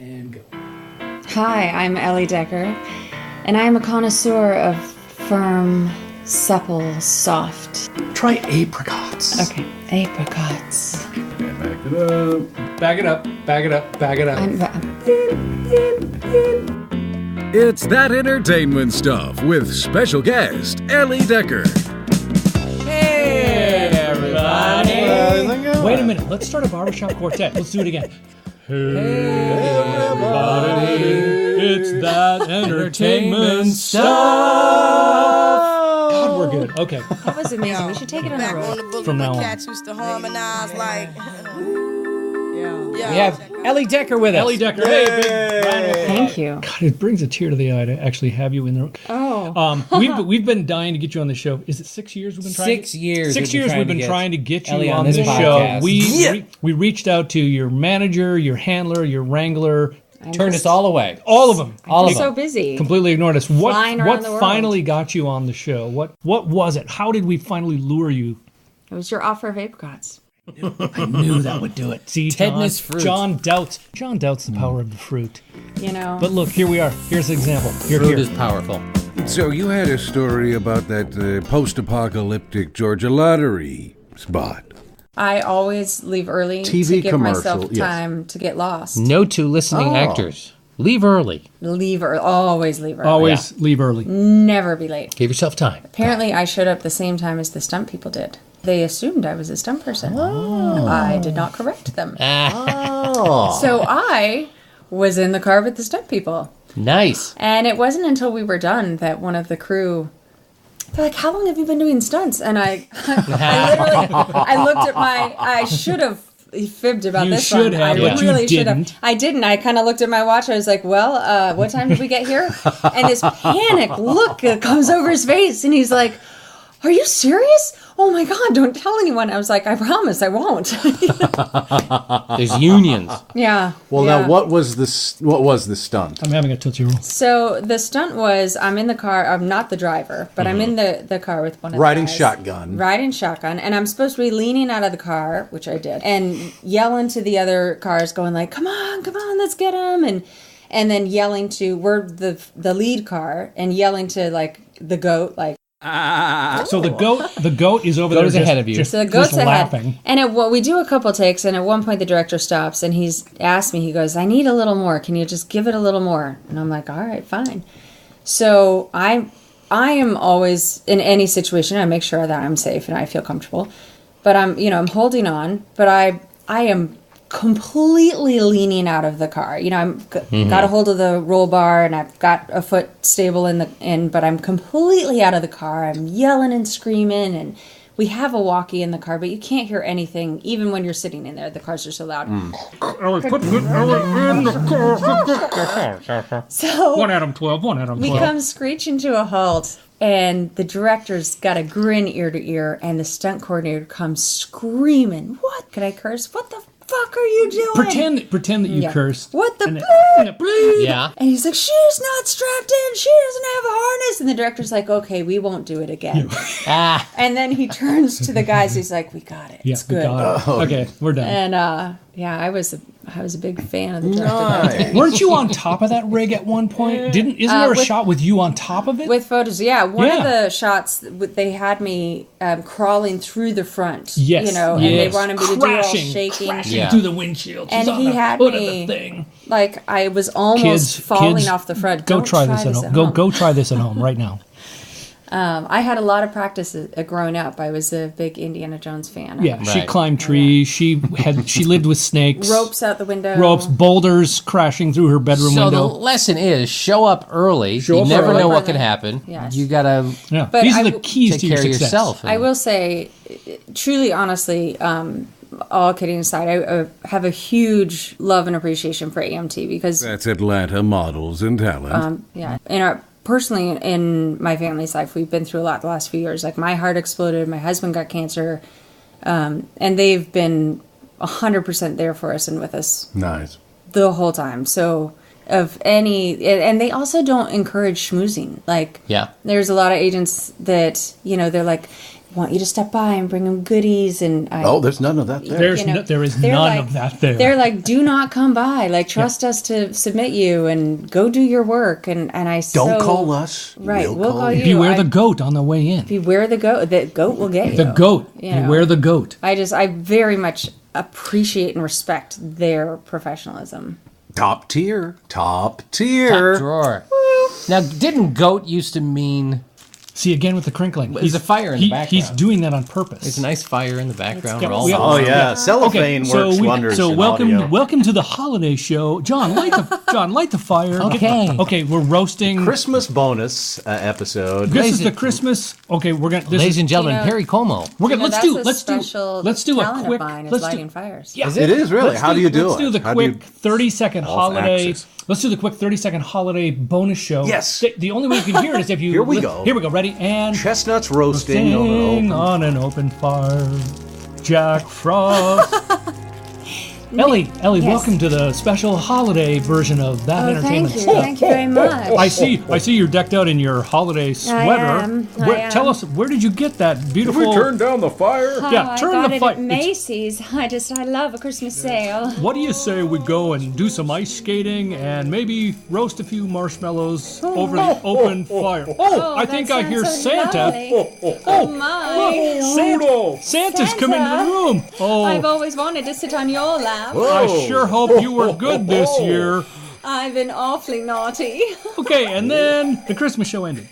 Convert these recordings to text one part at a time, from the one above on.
And go. Hi, I'm Ellie Decker, and I am a connoisseur of firm, supple, soft. Try apricots. Okay, apricots. And back it up. Back it up. Back it up. Back it up. It's That Entertainment Stuff with special guest Ellie Decker. Hey, everybody. Wait a minute. Let's start a barbershop quartet. Let's do it again. Hey, everybody. It's That Entertainment Stuff. God, we're good. Okay. That was amazing. We should take it on the road. From now on. Cats used to harmonize like. We have Ellie Decker with us. Ellie Decker. Hey, big round of applause. Thank you. God, it brings a tear to the eye to actually have you in the room. Oh. We've been dying to get you on the show. Is it 6 years we've been trying? 6 years. 6 years we've been trying to get you Ellie on on this this show. podcast. We reached out to your manager, your handler, your wrangler, Turned us all away. all of them. All I'm of so them. busy. Completely ignored us. Flying around What the world. finally got you on the show? What was it? How did we finally lure you? It was your offer of apricots. I knew that would do it. See, Tetanus fruit. John doubts the power of the fruit. You know. But look, here we are. Here's the example. Here. Fruit is powerful. So you had a story about that post-apocalyptic Georgia lottery spot. I always leave early TV to give commercial, myself yes. time to get lost. No two listening actors. Leave early. Leave early. Always leave early. Always leave early. Never be late. Give yourself time. Apparently, I showed up the same time as the stunt people did. They assumed I was a stunt person. I did not correct them. So I was in the car with the stunt people. Nice. And it wasn't until we were done that one of the crew, they're like, how long have you been doing stunts? And I looked at I should have fibbed about You this should one. have, I but you really should didn't. have. I didn't. I kind of looked at my watch. I was like, well, what time did we get here? And this panic look comes over his face. And he's like, are you serious? Oh my God, don't tell anyone. I was like, I promise I won't. There's unions. Yeah. Well, yeah. now what was the stunt? I'm having a Tootsie Roll. So the stunt was, I'm in the car. I'm not the driver, but I'm in the car with one of the Riding guys. shotgun. Riding shotgun. And I'm supposed to be leaning out of the car, which I did, and yelling to the other cars, going like, come on, let's get him. And then yelling to, we're the lead car, and yelling to like the goat, like, So the goat is over Goat there is ahead of you. so the goat's just ahead. laughing. And we do a couple takes, and at one point the director stops, and he's asked me, he goes, I need a little more. Can you just give it a little more? And I'm like, all right, fine. So I am always, in any situation, I make sure that I'm safe and I feel comfortable. But I'm holding on, but I am completely leaning out of the car. I'm got a hold of the roll bar, and I've got a foot stable but I'm completely out of the car. I'm yelling and screaming, and we have a walkie in the car, but you can't hear anything even when you're sitting in there. The cars are so loud. So One Adam 12, one Adam 12. we come screeching to a halt, and the director's got a grin ear to ear, and the stunt coordinator comes screaming, what? Could I curse? What the fuck are you doing? Pretend that you Yeah. cursed. What the And bleep? Yeah. And he's like, she's not strapped in. She doesn't have a harness. And the director's like, okay, we won't do it again. And then he turns to the guys. He's like, we got it. Yeah, It's we good. got it. Okay, we're done. And I was a big fan of the director. that day. Weren't you on top of that rig at one point? Isn't there a shot with you on top of it? With photos, yeah. One of Yeah. the shots, they had me crawling through the front. Yes. And they wanted me to do all shaking. crashing through the windshield. And She's on he the had hood me- of the thing. Like, I was almost falling off the front. Go Don't try this at home. Go try this at home right now. I had a lot of practice growing up. I was a big Indiana Jones fan. Yeah, she Right. climbed trees. She lived with snakes. Ropes out the window. Ropes, boulders crashing through her bedroom So the window. lesson is show up early. Show you up never early. know what can happen. Yes. You gotta Yeah, But these I are the w- keys take to your care of success. yourself. I will say, truly, honestly, all kidding aside, I have a huge love and appreciation for AMT because, That's Atlanta Models and Talent. personally, in my family's life, we've been through a lot the last few years. Like, my heart exploded, my husband got cancer, and they've been 100% there for us and with us Nice. the whole time. So, and they also don't encourage schmoozing. Like, Yeah. there's a lot of agents that, they're like, want you to stop by and bring them goodies. And there's none of that there. There is none of that there. They're like, do not come by. Like, trust us to submit you and go do your work. And I don't call us. Right, we'll call you. Beware the goat on the way in. Beware the goat. The goat will get you. The goat. Beware the goat. I very much appreciate and respect their professionalism. Top tier. Top drawer. Now, didn't goat used to mean... See, again with the crinkling. There's a fire in the background. He's doing that on purpose. There's a nice fire in the background. Cellophane works wonders. So in welcome audio. to the holiday show. John, light the fire. Okay, we're roasting Christmas bonus episode. This is the Christmas. Okay, we're gonna. Ladies and gentlemen, Perry Como. We're gonna let's do a quick. Lighting fires. Yeah, it is really. How do you do it? Let's do the quick 30-second holiday. Let's do the quick 30-second holiday bonus show. Yes. The only way you can hear it is if you. Here we go. Here we go. Ready? And chestnuts roasting on an open fire. Jack Frost. Ellie, Yes. welcome to the special holiday version of that entertainment Thank you. stuff. Thank you very much. I see you're decked out in your holiday sweater. I am. Tell us, where did you get that beautiful... Did we turn down the fire? I got it at Macy's. I love a Christmas sale. What do you say we go and do some ice skating and maybe roast a few marshmallows over the open fire? I think I hear Santa. Oh my. Santa's come into the room. I've always wanted to sit on your lap. I sure hope you were good this year. I've been awfully naughty. Okay, and then the Christmas show ended.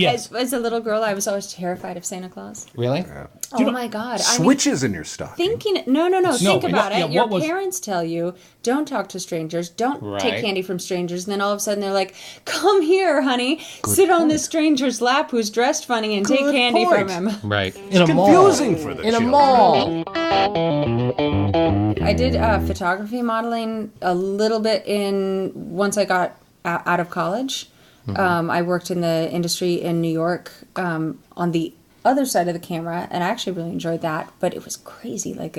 As a little girl, I was always terrified of Santa Claus. Really? Oh my God! Switches in your stocking. No. Think about it. Yeah, Your parents tell you, don't talk to strangers, don't take candy from strangers, and then all of a sudden they're like, "Come here, honey, sit on this stranger's lap who's dressed funny and take candy from him." Right. It's confusing for the in children. a mall. I did photography modeling a little bit once I got out of college. Mm-hmm. I worked in the industry in New York on the other side of the camera, and I actually really enjoyed that. But it was crazy. Like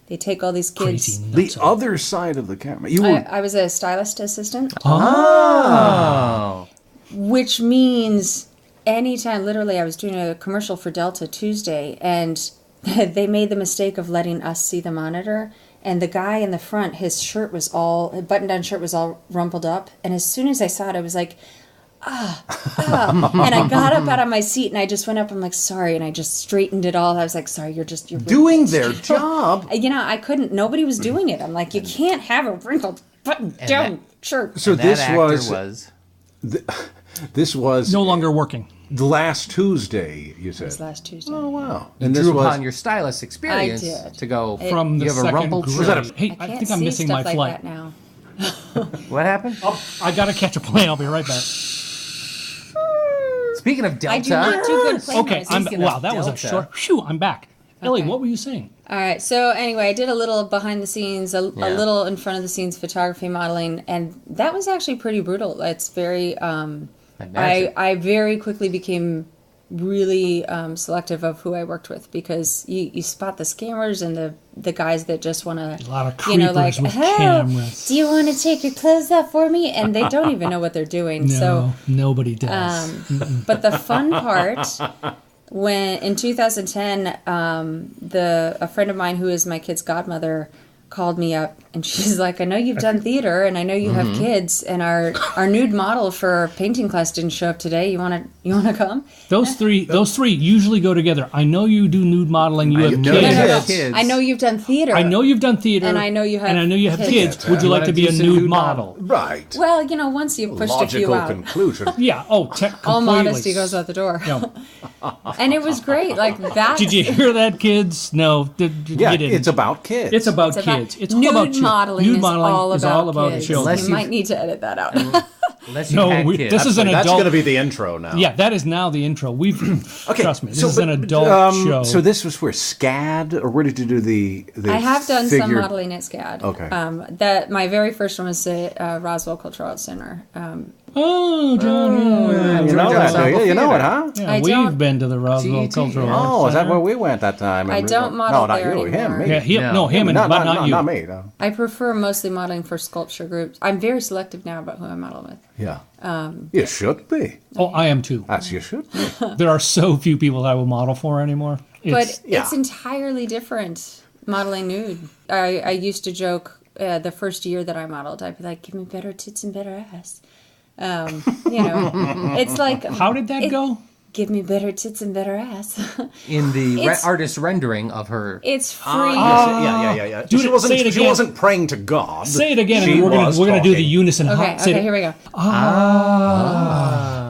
they take all these kids. The other side of the camera. I was a stylist assistant. Oh. Which means anytime, literally, I was doing a commercial for Delta Tuesday, and they made the mistake of letting us see the monitor. And the guy in the front, his button-down shirt was all rumpled up. And as soon as I saw it, I was like, and I got up out of my seat and I just went up. I'm like, sorry. And I just straightened it all. I was like, sorry, you're doing their job. I couldn't, nobody was doing it. I'm like, you can't have a wrinkled button down shirt. So this was this was no longer working. The last Tuesday, you said. It was last Tuesday. Oh wow! And this drew was upon your stylist experience to go from the second grade. Hey, I think I'm missing my flight like now. What happened? I gotta catch a plane. I'll be right back. Speaking of Delta, I do not do good plane okay, noises. That was a short. Phew, I'm back. Ellie, what were you saying? All right. So anyway, I did a little behind the scenes, a little in front of the scenes photography modeling, and that was actually pretty brutal. It's very. I very quickly became really selective of who I worked with because you spot the scammers and the guys that just want to, a lot of creepers with cameras. Do you want to take your clothes off for me? And they don't even know what they're doing. No, nobody does. But the fun part, when in 2010, a friend of mine who is my kid's godmother called me up and she's like, I know you've done theater and I know you have kids, and our nude model for our painting class didn't show up today. You wanna come? Those three usually go together. I know you do nude modeling. You have kids. No. I know you've done theater. I know you've done theater. And I know you have kids. Would you like to be a nude model? Right. Well, once you've pushed a few out. Conclusion. Yeah. All modesty goes out the door. Yeah. And it was great. Like that. Did you hear that, kids? No. It's about kids. It's about kids. It's nude all about modeling. Nude modeling is all about kids. children. You might need to edit that out. Unless you had kids. This is an adult. That's going to be the intro now. Yeah, that is now the intro. Okay, trust me, this is an adult show. So this was where SCAD, or where did you do the I have done some modeling at SCAD. Okay. That my very first one was at Roswell Cultural Arts Center. Oh, John. You know that, do you? You know it, huh? Yeah, I we've don't- been to the You know that, do you? You know it, huh? Yeah, I we've don't- been to the Roswell Cultural Arts Oh, is that Center. where we went that time? I don't model No, not there you. Him, anymore. me. Yeah, him, but not you. Not me. No. I prefer mostly modeling for sculpture groups. I'm very selective now about who I model with. Yeah. You should be. Oh, I am too. As you should be. There are so few people I will model for anymore. But Yeah. it's entirely different modeling nude. I used to joke the first year that I modeled, I'd be like, give me better tits and better ass. It's like... How did that go? Give me better tits and better ass. In the It's- artist rendering of her. It's free. Yeah. Dude, She wasn't. say it She again. wasn't praying to God. Say it again, She and we're was gonna do the talking. unison. Okay, Say it. here we go.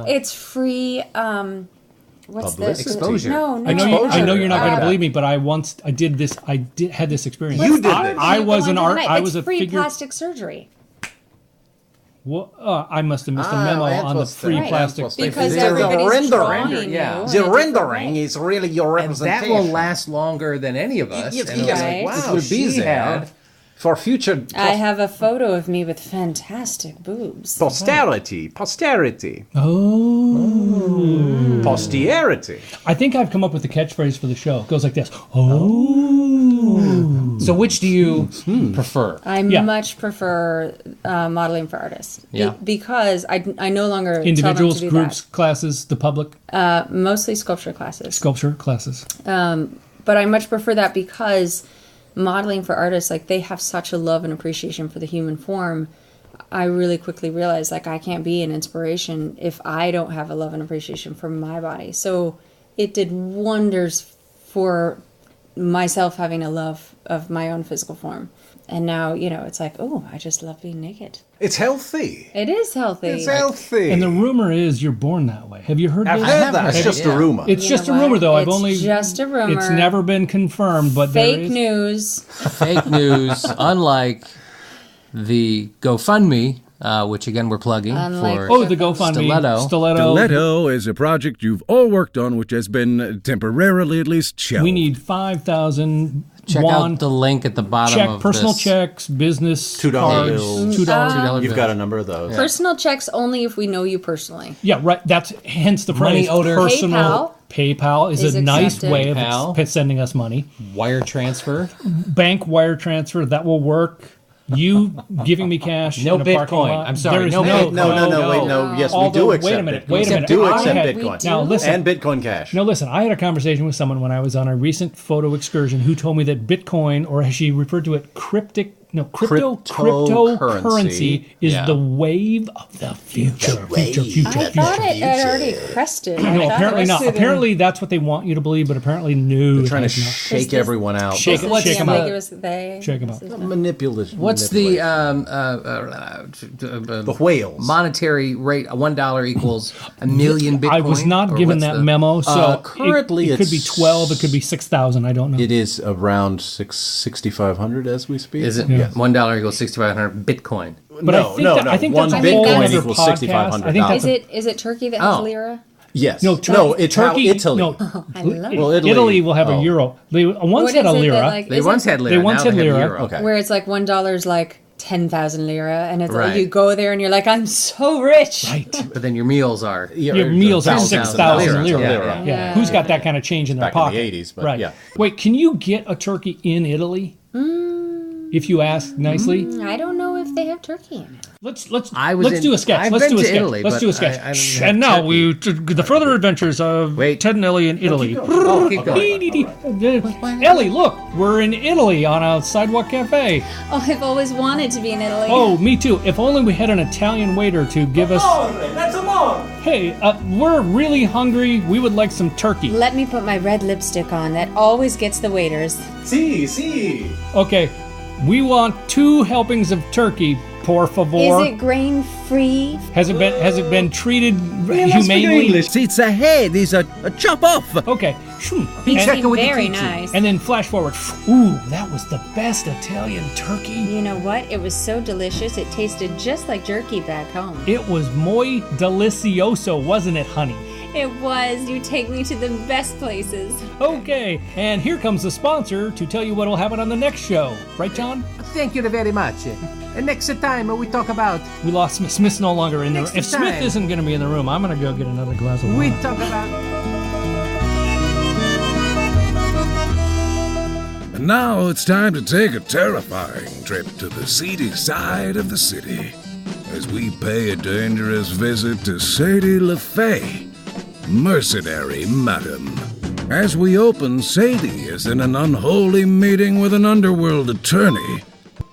It's free. What's Publicity. this? Exposure. No. I know you're not going to Uh, believe me, but I had this experience. You did this. I was an art. I was It's a free figure. plastic surgery. Well, I must have missed a memo on the free Right. plastic. Because The everybody's rendering, drawing you yeah. in a The different rendering way. is really your And that representation. will last longer than any of us. Yes, And yes. Right. Wow, It would be she there. had for future I have a photo of me with fantastic boobs. posterity. Oh. Posterity. I think I've come up with the catchphrase for the show. It goes like this. Oh. So which do you prefer? I Yeah. much prefer modeling for artists. Yeah. Because I no longer Individuals, tell them to do groups, classes, the public, that. Mostly sculpture classes. sculpture classes. But I much prefer that because modeling for artists, like, they have such a love and appreciation for the human form. I really quickly realized, like, I can't be an inspiration if I don't have a love and appreciation for my body. So it did wonders for myself having a love of my own physical form. And now, it's like, oh, I just love being naked. It's healthy. It is healthy. It's healthy. And the rumor is you're born that way. Have you heard I've this? heard that. It's just a rumor. It's You just a know rumor, what? though. I've It's only just a rumor. It's never been confirmed, but there Fake is. news. Fake news, unlike the GoFundMe, which again we're plugging Unlike for. Oh, the GoFundMe. Stiletto. Stiletto is a project you've all worked on, which has been temporarily at least shelved. We need 5,000 Check won. out the link at the bottom Check, of personal this. checks, business $2 cards, bills. $2. You've got a number of those. Personal checks only if we know you personally. Yeah, right. That's hence the phrase. Money order. Personal. PayPal is is a nice accepted. way of PayPal. sending us money. Wire transfer. Bank wire transfer, that will work. You giving me cash No in a parking Bitcoin. lot. I'm sorry, There is no Bitcoin. No. Yes, we Although, do wait accept a minute, Bitcoin. wait a minute. We do I accept had- Bitcoin. Now listen. And Bitcoin Cash. Now listen, I had a conversation with someone when I was on a recent photo excursion who told me that Bitcoin, or as she referred to it, cryptocurrency is Yeah. the wave of the future. Future. I thought it had already crested. No, apparently not. Apparently that's what they want you to believe, but apparly no. They're trying to it has not. shake everyone out. Shake it. What's Shake 'em out. They. Shake 'em out. Manipulation. What's the the whales? monetary rate? $1 equals a million Bitcoin. I was not Or given what's that the- memo, so currently it could be it's- 12, it could be 6,000. I don't know. It is around 6,500 as we speak. Is it Yeah. $1 equals 6,500 Bitcoin? But I think One that's a whole Bitcoin other equals podcast. $6,500. I think that's Is it Turkey that has Oh. lira? Yes. No, it's how Italy. No, I love it. Well, Italy will have oh. a euro. They once What had a is it that, lira. like, They is once it had lira. They once now had they have lira. euro. Okay. where it's like $1 like 10,000 lira, and it's like Right. you go there and you're like, I'm so rich. Right. But then your meals are. Your meals are 1,000 6,000 lira. lira. Yeah. Who's got that kind of change in their Back in the pocket? 80s, but right. yeah. Wait, can you get a turkey in Italy? If you ask nicely. I don't know if they have turkey in it. Let's do a sketch. I've Let's been do a to sketch. Italy, Let's but do a sketch. I Shh, haven't and now turkey. the further adventures of Wait. Ted and Ellie in Italy. Oh, keep going. Ellie, look, we're in Italy on a sidewalk cafe. Oh, I've always wanted to be in Italy. Oh, me too. If only we had an Italian waiter to give us. Hey, we're really hungry. We would like some turkey. Let me put my red lipstick on. That always gets the waiters. See. Okay, we want 2 helpings of turkey, por favor. Is it grain free? Has it been treated humanely? It's a head. It's a chop off. Okay. They And, seem very nice. and then flash forward. Ooh, that was the best Italian turkey. You know what? It was so delicious. It tasted just like jerky back home. It was muy delicioso, wasn't it, honey? It was. You take me to the best places. Okay, and here comes the sponsor to tell you what will happen on the next show. Right, John? thank you very much. And next time we talk about... We lost Smith. Smith's no longer in there. Next If Smith time. isn't going to be in the room, I'm going to go get another glass of We wine. talk about... And now it's time to take a terrifying trip to the seedy side of the city as we pay a dangerous visit to Sadie LaFay, mercenary madam. As we open, Sadie is in an unholy meeting with an underworld attorney,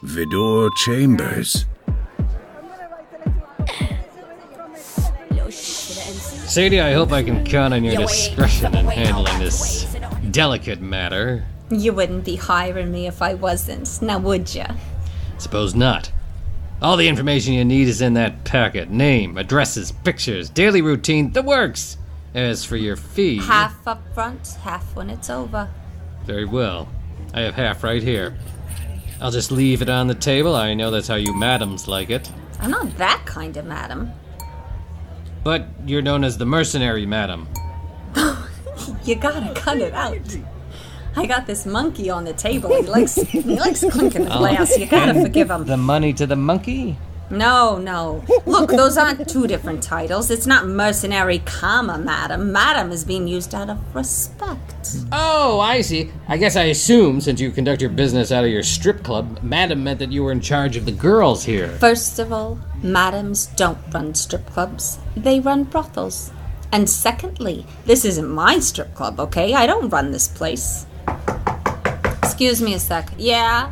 Vidor Chambers. Sadie, I hope I can count on your discretion in handling this delicate matter. You wouldn't be hiring me if I wasn't, now would ya? Suppose not. All the information you need is in that packet. Name, addresses, pictures, daily routine, the works. As for your fee... Half up front, half when it's over. Very well. I have half right here. I'll just leave it on the table. I know that's how you madams like it. I'm not that kind of madam. But you're known as the mercenary madam. You gotta cut it out. I got this monkey on the table. He likes clinking the glass. You gotta forgive him. The money to the monkey? No. Look, those aren't two different titles. It's not mercenary, madam. Madam is being used out of respect. Oh, I see. I guess I assume, since you conduct your business out of your strip club, madam meant that you were in charge of the girls here. First of all, madams don't run strip clubs. They run brothels. And secondly, this isn't my strip club, okay? I don't run this place. Excuse me a sec. Yeah?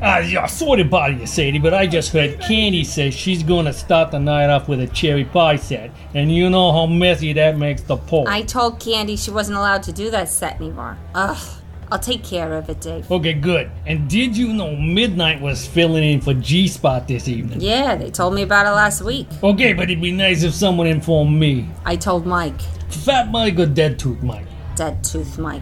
Yeah, sorry to bother you, Sadie, but I just heard Candy say she's going to start the night off with a cherry pie set. And you know how messy that makes the pole. I told Candy she wasn't allowed to do that set anymore. Ugh. I'll take care of it, Dave. Okay, good. And did you know Midnight was filling in for G-Spot this evening? Yeah, they told me about it last week. Okay, but it'd be nice if someone informed me. I told Mike. Fat Mike or Dead Tooth Mike? Dead Tooth Mike.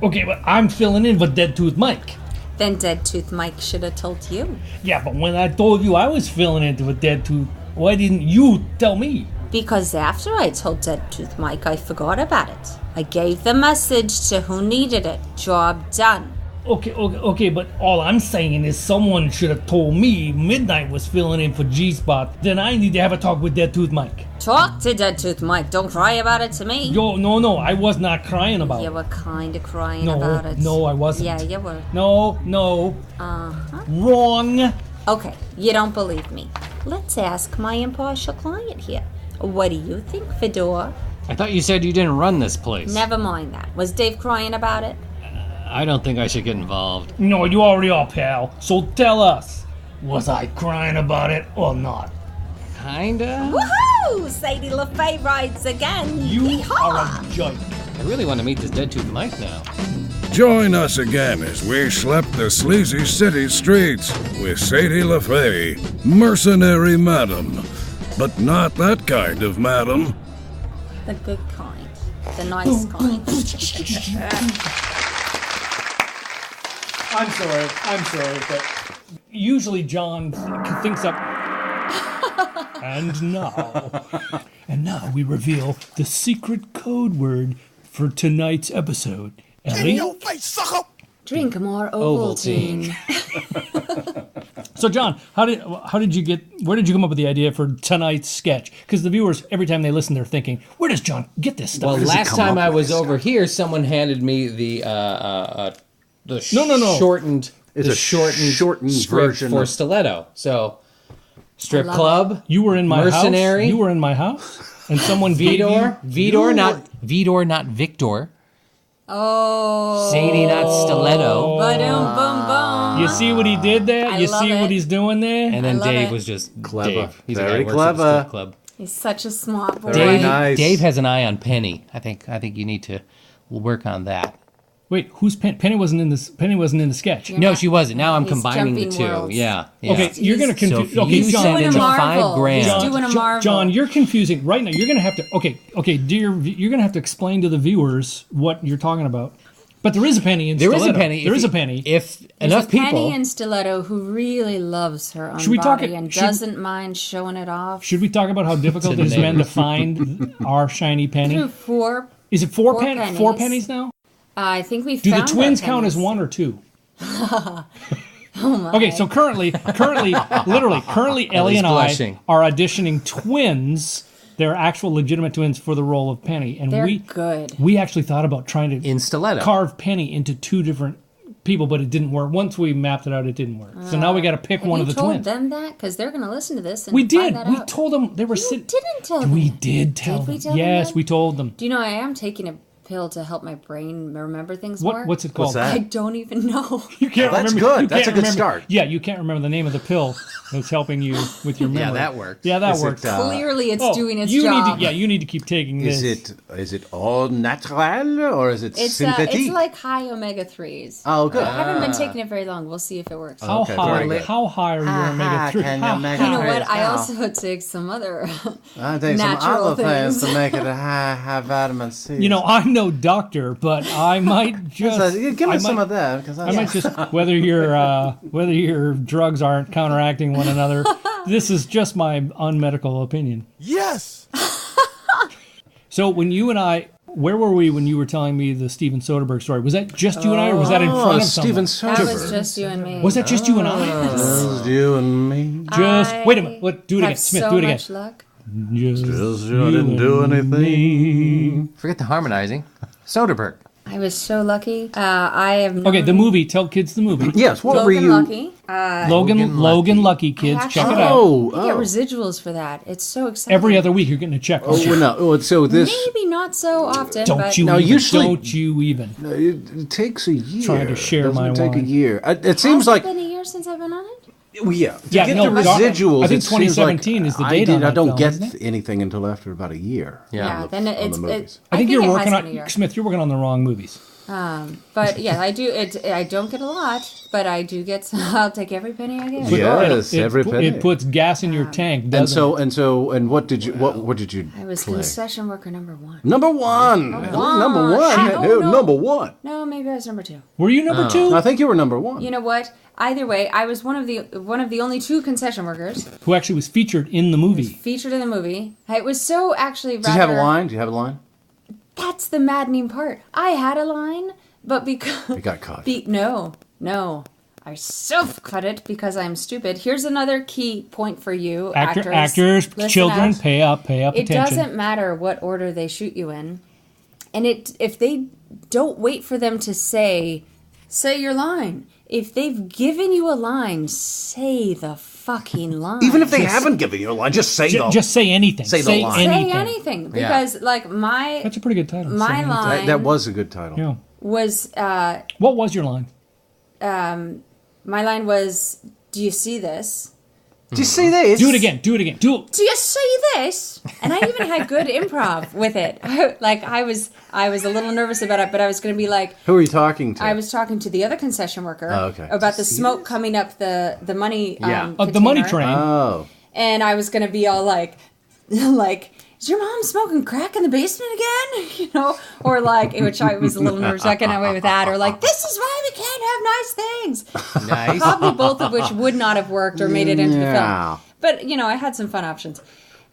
Okay, but I'm filling in for Dead Tooth Mike. Then Dead Tooth Mike should have told you. Yeah, but when I told you I was filling in for Dead Tooth, why didn't you tell me? Because after I told Dead Tooth Mike, I forgot about it. I gave the message to who needed it. Job done. Okay, but all I'm saying is someone should have told me Midnight was filling in for G-Spot. Then I need to have a talk with Dead Tooth Mike. Talk to Dead Tooth Mike. Don't cry about it to me. Yo, no, I was not crying about it. You were kind of crying about it. No, I wasn't. Yeah, you were. No. Uh-huh. Wrong. Okay, you don't believe me. Let's ask my impartial client here. What do you think, Fedor? I thought you said you didn't run this place. Never mind that. Was Dave crying about it? I don't think I should get involved. No, you already are, pal. So tell us, was I crying about it or not? Kinda? Woohoo! Sadie LaFay rides again. You Yeehaw! are a joke. I really want to meet this Dead Tooth Mike now. Join us again as we schlep the sleazy city streets with Sadie LaFay, mercenary madam. But not that kind of madam. The good kind. The nice kind. I'm sorry, but usually John thinks up. And now we reveal the secret code word for tonight's episode. Ellie? Drink more Ovaltine. So John, where did you come up with the idea for tonight's sketch? Because the viewers, every time they listen, they're thinking, where does John get this stuff? Well, last time I was over here, someone handed me the shortened script version for of- Stiletto. So, strip love club. You were in my mercenary. house. You were in my house, and someone gave you... Vidor, not Victor. Oh. Sadie, not Stiletto. Ba-dum, boom, boom. You see what he did there? I You love see it. what he's doing there? And then love Dave it. was just Clever. Dave. He's Very a guy who works at the clever. strip club. He's such a smart boy. Very nice. Dave has an eye on Penny. I think you need to work on that. Wait, who's Penny? Penny wasn't in the sketch. No, she wasn't. Now I'm He's combining the jumping two. worlds. Yeah. Okay, you're gonna So confuse. if Okay, you John. send doing in a the Marvel. $5,000. He's doing a Marvel. John, you're confusing right now. You're gonna have to. Okay, you're gonna have to explain to the viewers what you're talking about. But there is a Penny in There Stiletto. is a Penny. There is a Penny. If There's enough a Penny people. in Stiletto who really loves her own Should we talk body it- and should- doesn't mind showing it off. Should we talk about how difficult it has been to find our shiny penny? Through four. Is it Four Four pennies. pennies now? I think we Do found the twins our count as pennies. one or two? Oh my. Okay, so currently, Ellie and blushing. I are auditioning twins. They're actual legitimate twins for the role of Penny, and They're good. We actually thought about trying to In stiletto. carve Penny into two different people, but it didn't work. Once we mapped it out, it didn't work. So now we got to pick one of the Have you twins. told them that? Because they're going to listen to this and We find did. that We out. told them they were You sitting. didn't tell them. We did tell Did we them. tell them Yes, that? we told them. Do you know I am taking a pill to help my brain remember things more? What's it called? What's that? I don't even know. You can't That's remember. good. you That's can't a good remember- start. Yeah, you can't remember the name of the pill that's helping you with your memory. Yeah, that works. Yeah, that Is it, works. Clearly, it's Oh, doing its you job. Need to, you need to keep taking this. Is it all natural or is it It's synthetic? like high omega 3s. Oh, good. I haven't been taking it very long. We'll see if it works. How Okay, high? very good. How high are your omega 3? can you make You know it what? I now? also take some other I take some natural other things things. to make it a high vitamin C. You know, I'm no doctor, but I might just give me I some might- of that because I might just whether your drugs aren't counteracting one another. This is just my unmedical opinion. Yes! So when you and I, where were we when you were telling me the Steven Soderbergh story? Was that just you and I, or was that in front of Steven someone? That Soderbergh. was just you and me. Was that just you and I? Just you and me. Just wait a minute. What? Do it have again, Smith. so Do it again. much luck. Just you, I didn't do anything. Forget the harmonizing. Soderbergh. I was so lucky. I have known Okay, the movie. Tell kids the movie. Yes, what were Logan you? Lucky. Logan Lucky, kids. Check it out. You get Oh. residuals for that. It's so exciting. Every other week you're getting a check. Oh, well, no. Oh, so this Maybe not so often. Don't but you No, even. usually- Don't you even. it takes a year. Trying to share Doesn't my it take wine. a year. It Has seems it like been a year since I've been on it? well, yeah. To Yeah, get no, the Doc- residuals, I think it seems like 2017 is the date on I that don't film, get isn't it? anything until after about a year. Yeah. Then on it's. the movies. I think you're it has working been a year. on Smith. You're working on the wrong movies. But yeah, I do. I don't get a lot, but I do get. I'll take every penny I get. Yes, every pu- penny. It puts gas in your tank. Doesn't And what did you what did you I was play? concession worker number 1. Number one. one. Number one. Oh, No, no. Number one. No, maybe I was number 2. Were you number two? I think you were number one. You know what? Either way, I was one of the only 2 concession workers Who actually was featured in the movie? featured in the movie. It was so actually. Did you have a line? Do you have a line? That's the maddening part. I had a line, but because You got caught. no, I self-cut it because I'm stupid. Here's another key point for you, Actors, Listen children, up. pay up It attention. doesn't matter what order they shoot you in, and if they don't wait for them to say your line. If they've given you a line, say the fucking line. Even if they haven't given you a line, just say the Just say anything. Say the line. say anything because like my That's a pretty good title. my Say anything. line That was a good title. Yeah. was What was your line? my line was, do you see this? Did you see this? Do it again. Do it again. Do it. Do you see this? And I even had good improv with it. Like I was a little nervous about it, but I was going to be like, Who are you talking to? I was talking to the other concession worker okay. about the smoke coming up the money The money container. train. Oh. And I was going to be all like, is your mom smoking crack in the basement again? You know, or like, which I was a little nervous. I got away with that. Or like, this is why we can't have nice things. Nice. Probably both of which would not have worked or made it into the Yeah. film. But, you know, I had some fun options.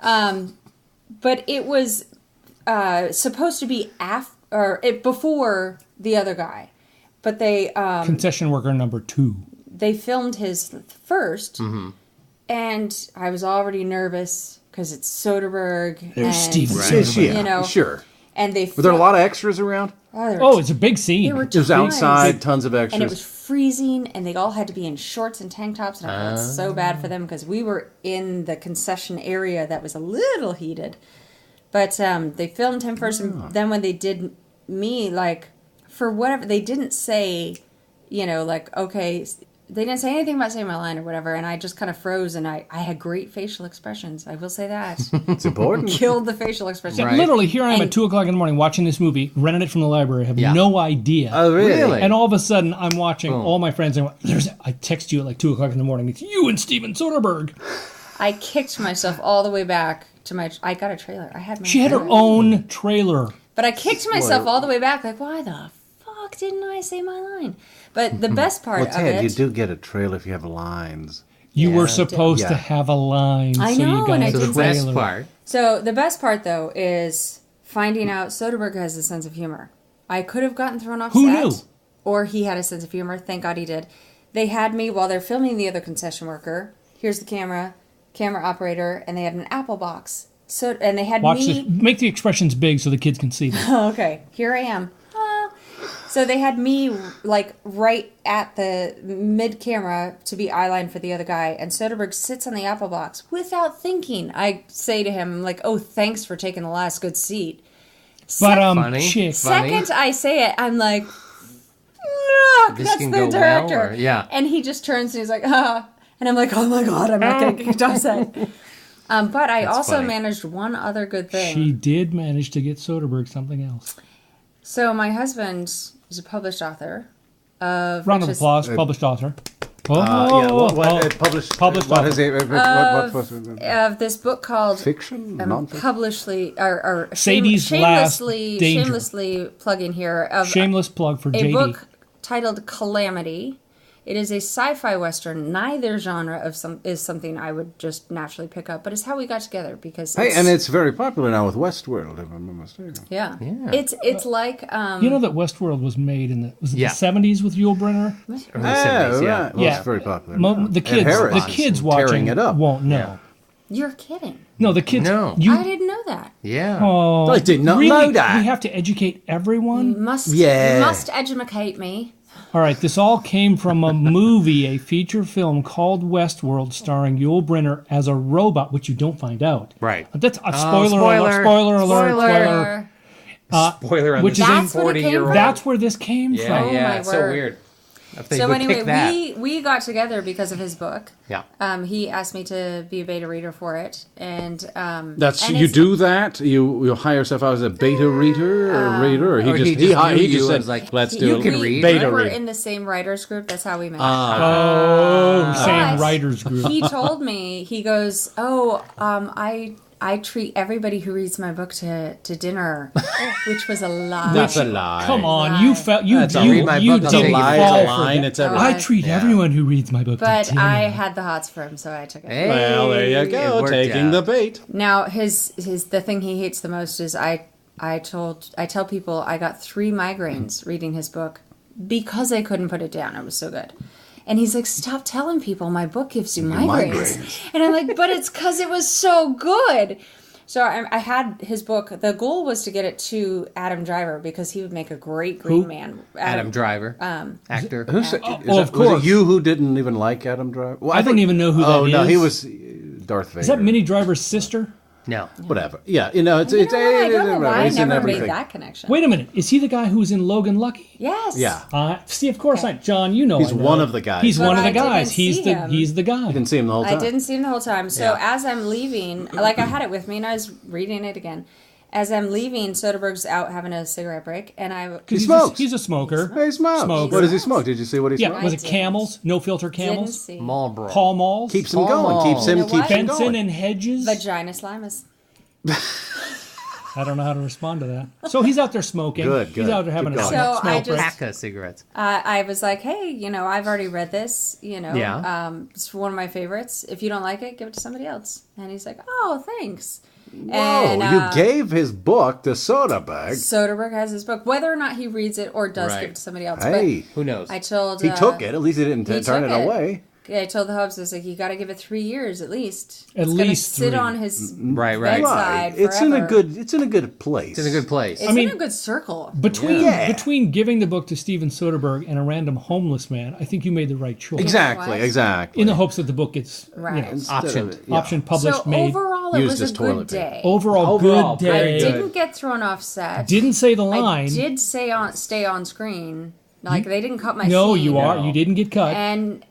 But it was supposed to be before the other guy. But they Concession worker number 2. they filmed his first, and I was already nervous because it's Soderbergh. There's and, Steven Yeah, You know, sure. And they Were there a lot of extras around? Oh, it's a big scene. There were It was tons. outside, tons of extras. And it was freezing, and they all had to be in shorts and tank tops, and I felt so bad for them because we were in the concession area that was a little heated. But they filmed him first, and then when they did me, like, for whatever, they didn't say, you know, like, okay, they didn't say anything about saying my line or whatever, and I just kind of froze, and I had great facial expressions. I will say that. It's important. Killed the facial expression. Right. Literally, here I am And- at 2 o'clock in the morning watching this movie, rented it from the library, have Yeah. no idea. Oh, really? And all of a sudden, I'm watching all my friends, and I text you at like 2 o'clock in the morning. It's you and Steven Soderbergh. I kicked myself all the way back to my... I got a trailer. I had my She had her trailer. own trailer. But I kicked myself all the way back, like, why the fuck didn't I say my line? But the best part Well, of Ted, it... you do get a trailer if you have lines. You Yeah, were I supposed did. to Yeah. have a line. I so know, you got and I a So the did best trailer. part. So the best part, though, is finding out Soderbergh has a sense of humor. I could have gotten thrown off Who set. knew? Or he had a sense of humor. Thank God he did. they had me while they're filming the other concession worker. Here's the camera operator, and they had an Apple box. So, and they had Watch me. this. Make the expressions big so the kids can see them. Oh, okay, here I am. So they had me like right at the mid camera to be eyeline for the other guy, and Soderbergh sits on the Apple box without thinking. I say to him, I'm like, "Oh, thanks for taking the last good seat." Chick. Second I say it, I'm like, This that's can the go director. well, or- yeah. And he just turns and he's like, and I'm like, oh my God, I'm not going to get off set. But I also funny. managed one other good thing. She did manage to get Soderbergh something else. So my husband is a published author of... Round of applause, published author. Published What author. is it? Of this book called... Fiction? Non-fiction? Publishly, or Sadie's Last Danger. shamelessly plugging here. Of Shameless plug for a JD. book titled Calamity. It is a sci-fi western. Neither genre is something I would just naturally pick up, but it's how we got together because And it's very popular now with Westworld, if I'm not mistaken. yeah. It's like You know that Westworld was made in the 70s with Yul Brynner? Early 70s, yeah. Right. Well, it's very popular. The kids watching tearing it up. won't know. you're kidding. No, the kids. No. I didn't know that. Yeah. Oh, I did not really? know that. We have to educate everyone. You must educate me. All right, this all came from a movie, a feature film called Westworld, starring Yul Brynner as a robot, which you don't find out. Right. That's a spoiler alert. Spoiler on which the is That's where it came 40-year-old. from? That's where this came Yeah, from. yeah. my It's so word. weird. If they So would anyway, pick that. we got together because of his book. Yeah. He asked me to be a beta reader for it, and That's and you it's- do that. You hire yourself out as a beta reader or Or he knew just you said as, like, let's you do can it. read. Beta we were read. in the same writers group. That's how we met. Same But writers group. He told me, he goes, I treat everybody who reads my book to dinner, which was a lie. That's a lie. Come on, Lie. you felt That's a you lie. you That's didn't a lie. fall It's a for line. that. It's everything. I treat everyone who reads my book But to dinner. I had the hots for him, so I took it. Hey, Well, there you it go, worked taking out. the bait. Now his the thing he hates the most is I tell people I got 3 migraines reading his book because I couldn't put it down. It was so good. And he's like, stop telling people my book gives you migraines. And I'm like, but it's because it was so good. So I had his book. The goal was to get it to Adam Driver because he would make a great Green Man. Adam Driver. Actor. of course. Was it you who didn't even like Adam Driver? Well, I don't even know who that Oh no, is. he was Darth Vader. Is that Minnie Driver's sister? No. Whatever. Yeah, it's I don't know why I he's in never made everything. that connection. Wait a minute. Is he the guy who was in Logan Lucky? Yes. Yeah. See, of course, John. You know, He's I know. one of the guys. He's But one of the I didn't guys. He's see the him. he's the guy. You didn't see him the whole time. I didn't see him the whole time. So Yeah. as I'm leaving, like I had it with me and I was reading it again. As I'm leaving, Soderbergh's out having a cigarette break, and He smokes. He's a smoker. He smokes. Smoker. What does he smoke? Did you see what he Yeah, smoked? was I it didn't. Camels? No filter didn't Camels? see Marlboro. Paul Malls? Keeps him Paul going. Mall. Keeps him You know what? going. Benson and Hedges? vagina slimus. I don't know how to respond to that. So he's out there smoking. Good, He's good. out there having Keep a going. So I smoke just- break. Pack of cigarettes. I was like, hey, I've already read this. Yeah. It's one of my favorites. If you don't like it, give it to somebody else. And he's like, oh, thanks. Whoa, And, you gave his book to Soderbergh. Soderbergh has his book, whether or not he reads it or does Right. give it to somebody else. Hey, Who knows? But I told he took it. At least he didn't he turn took it it. away. I told the hubs, I was like, you got to give it 3 years at least. At It's gonna least sit 3. on his Right. Right. bedside It's in a forever. good. It's in a good place. It's in a good place. It's in a good circle. Between giving the book to Steven Soderbergh and a random homeless man, I think you made the right choice. Exactly. Exactly. In the hopes that the book gets Right. optioned, published, So made. overall, it Used was as a toilet good day. Overall, good day. I didn't get thrown off set. Didn't say the line. I did stay on screen. Like they didn't cut my No, scene. you are. You didn't get cut. And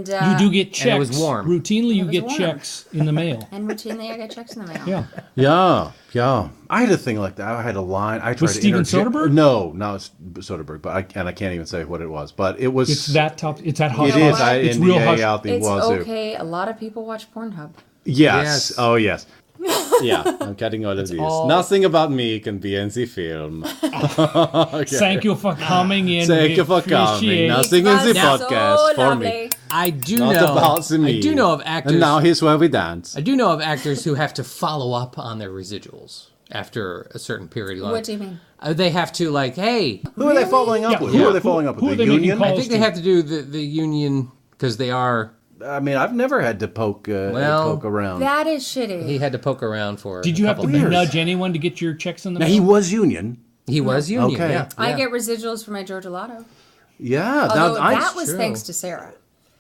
you do get checks. And it was warm. Routinely, you was get warm. checks in the mail. And routinely I get checks in the mail. Yeah. Yeah. I had a thing like that. I had a line. I tried With to Steven interject- Soderbergh? No, it's Soderbergh. But I can't even say what it was. But it was. It's that top. It's that hush. It is. It's NDA real hush. out the It's wazoo. okay. A lot of people watch Pornhub. Yes. Oh yes. Yeah, I'm cutting all of these. Nothing about me can be in the film. Okay. Thank you for coming in. Thank We you for coming. appreciate it. Nothing in the Now- podcast so for lovely. me. I do Not know. about the me. I do know of actors. And now here's where we dance. I do know of actors who have to follow up on their residuals. after a certain period. What do you mean? They have to hey. Who are they following up with? Who are they following up with? The union? I think they have to do the union because they are. I mean, I've never had to poke around. That is shitty. He had to poke around for. Did you have to nudge anyone to get your checks in the mail? Now, he was union. He was union. Okay. Yeah. I get residuals for my Georgia Lotto. Yeah. Although that was thanks to Sarah.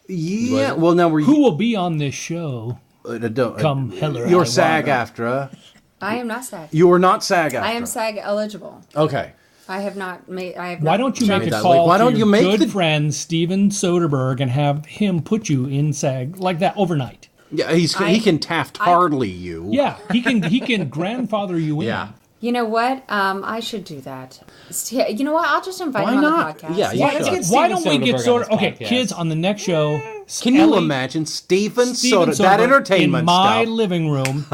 Yeah. Well, now who will be on this show? Come hell or You're high SAG-AFTRA. I am not SAG. You are not SAG-AFTRA. I am SAG eligible. Okay. I have not made. Why don't you make a call to your good friend Steven Soderbergh and have him put you in SAG like that overnight? Yeah, he can Taft-Hartley you. Yeah, he can grandfather you in. Yeah. You know what? I should do that. You know what? I'll just invite him on the podcast. Yeah, why don't we get Soderbergh? Okay, kids, on the next show. Can you imagine Steven Soderbergh, that entertainment in my stuff. living room,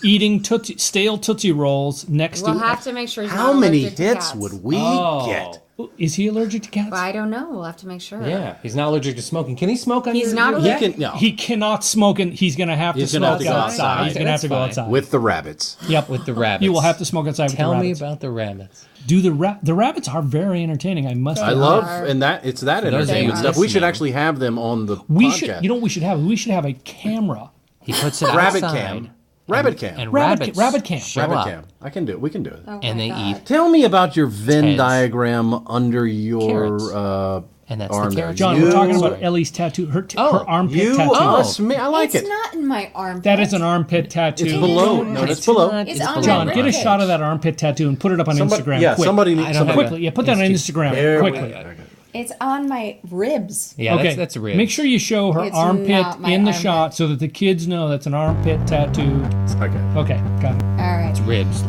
eating stale Tootsie Rolls next to... We'll have to make sure he's How not many allergic to hits cats. would we get? Is he allergic to cats? I don't know. We'll have to make sure. Yeah, he's not allergic to smoking. Can he smoke on He's not allergic. He cannot smoke, and he's going to have to smoke outside. He's going to have to go outside. With the rabbits. Yep. With the rabbits. You will have to smoke outside with the rabbits. Tell me about the rabbits. Do the rabbits are very entertaining, I must say. I love, and it's that entertainment stuff. We should actually have them on the podcast. You know what we should have? We should have a camera. He puts it Rabbit outside. cam. Rabbit cam. And rabbit cam. Rabbit cam. I can do it. We can do it. Oh and they eat. Tell me about your Venn Heads. diagram under your and that's arm the there. carrot. John, we're talking about Ellie's tattoo. Her armpit tattoo. That's me. I like It's it. not in my armpit. That is an armpit tattoo. It's below. No, it's below. It's on John, my get a ribcage. shot of that armpit tattoo and put it up on Instagram. Yeah, quick. somebody needs quickly. Yeah, put that on Instagram quickly. It's on my ribs. Yeah, okay, that's a rib. Make sure you show her It's armpit not my in the armpit. shot so that the kids know that's an armpit tattoo. Okay. Okay, got it. All right. It's ribs.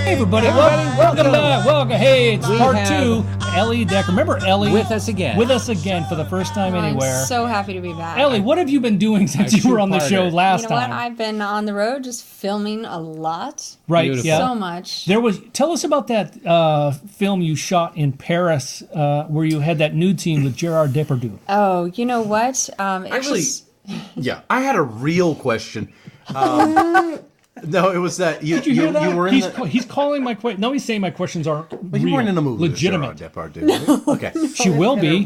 Hey everybody, welcome back. Welcome. Hey, it's part 2. Ellie Decker. Remember Ellie? With us again. With us again for the first time anywhere. I'm so happy to be back. Ellie, what have you been doing since you were on the show last You know what? time? I've been on the road just filming a lot. Right, Beautiful. yeah. So much. Tell us about that film you shot in Paris where you had that nude scene with Gerard Depardieu. Oh, you know what? Actually, yeah, I had a real question. No, it was that Did you hear that? you were in He's calling my question. No, he's saying my questions aren't But you weren't in a movie legitimate. with Gerard Depardieu. Okay. She will be.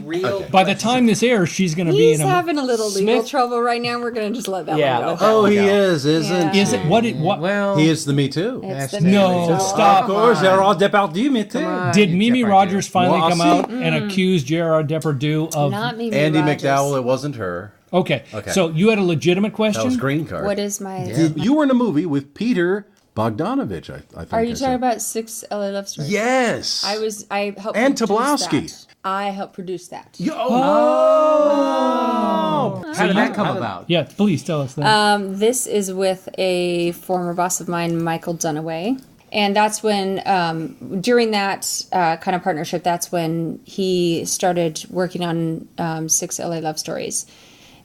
By the time this airs, she's going to be He's in a... having a little legal trouble right now. We're going to just let that one go. Oh, he is, isn't Is it what? Well, he? is the Me Too. It's the No, movie. stop. Of course, Gerard Depardieu, Me Too. Did Mimi Rogers finally Well, come out and accuse Gerard Depardieu of... Not Mimi Andy Rogers. McDowell, it wasn't her. Okay, so you had a legitimate question? That was Green Card. What is my... You were in a movie with Peter Bogdanovich, I think. Are you talking about 6 LA Love Stories? Yes. I helped And produce Tobolowsky. that. I helped produce that. Oh! how did that come about? Yeah, please tell us that. This is with a former boss of mine, Michael Dunaway. And that's when, during that kind of partnership, that's when he started working on 6 LA Love Stories.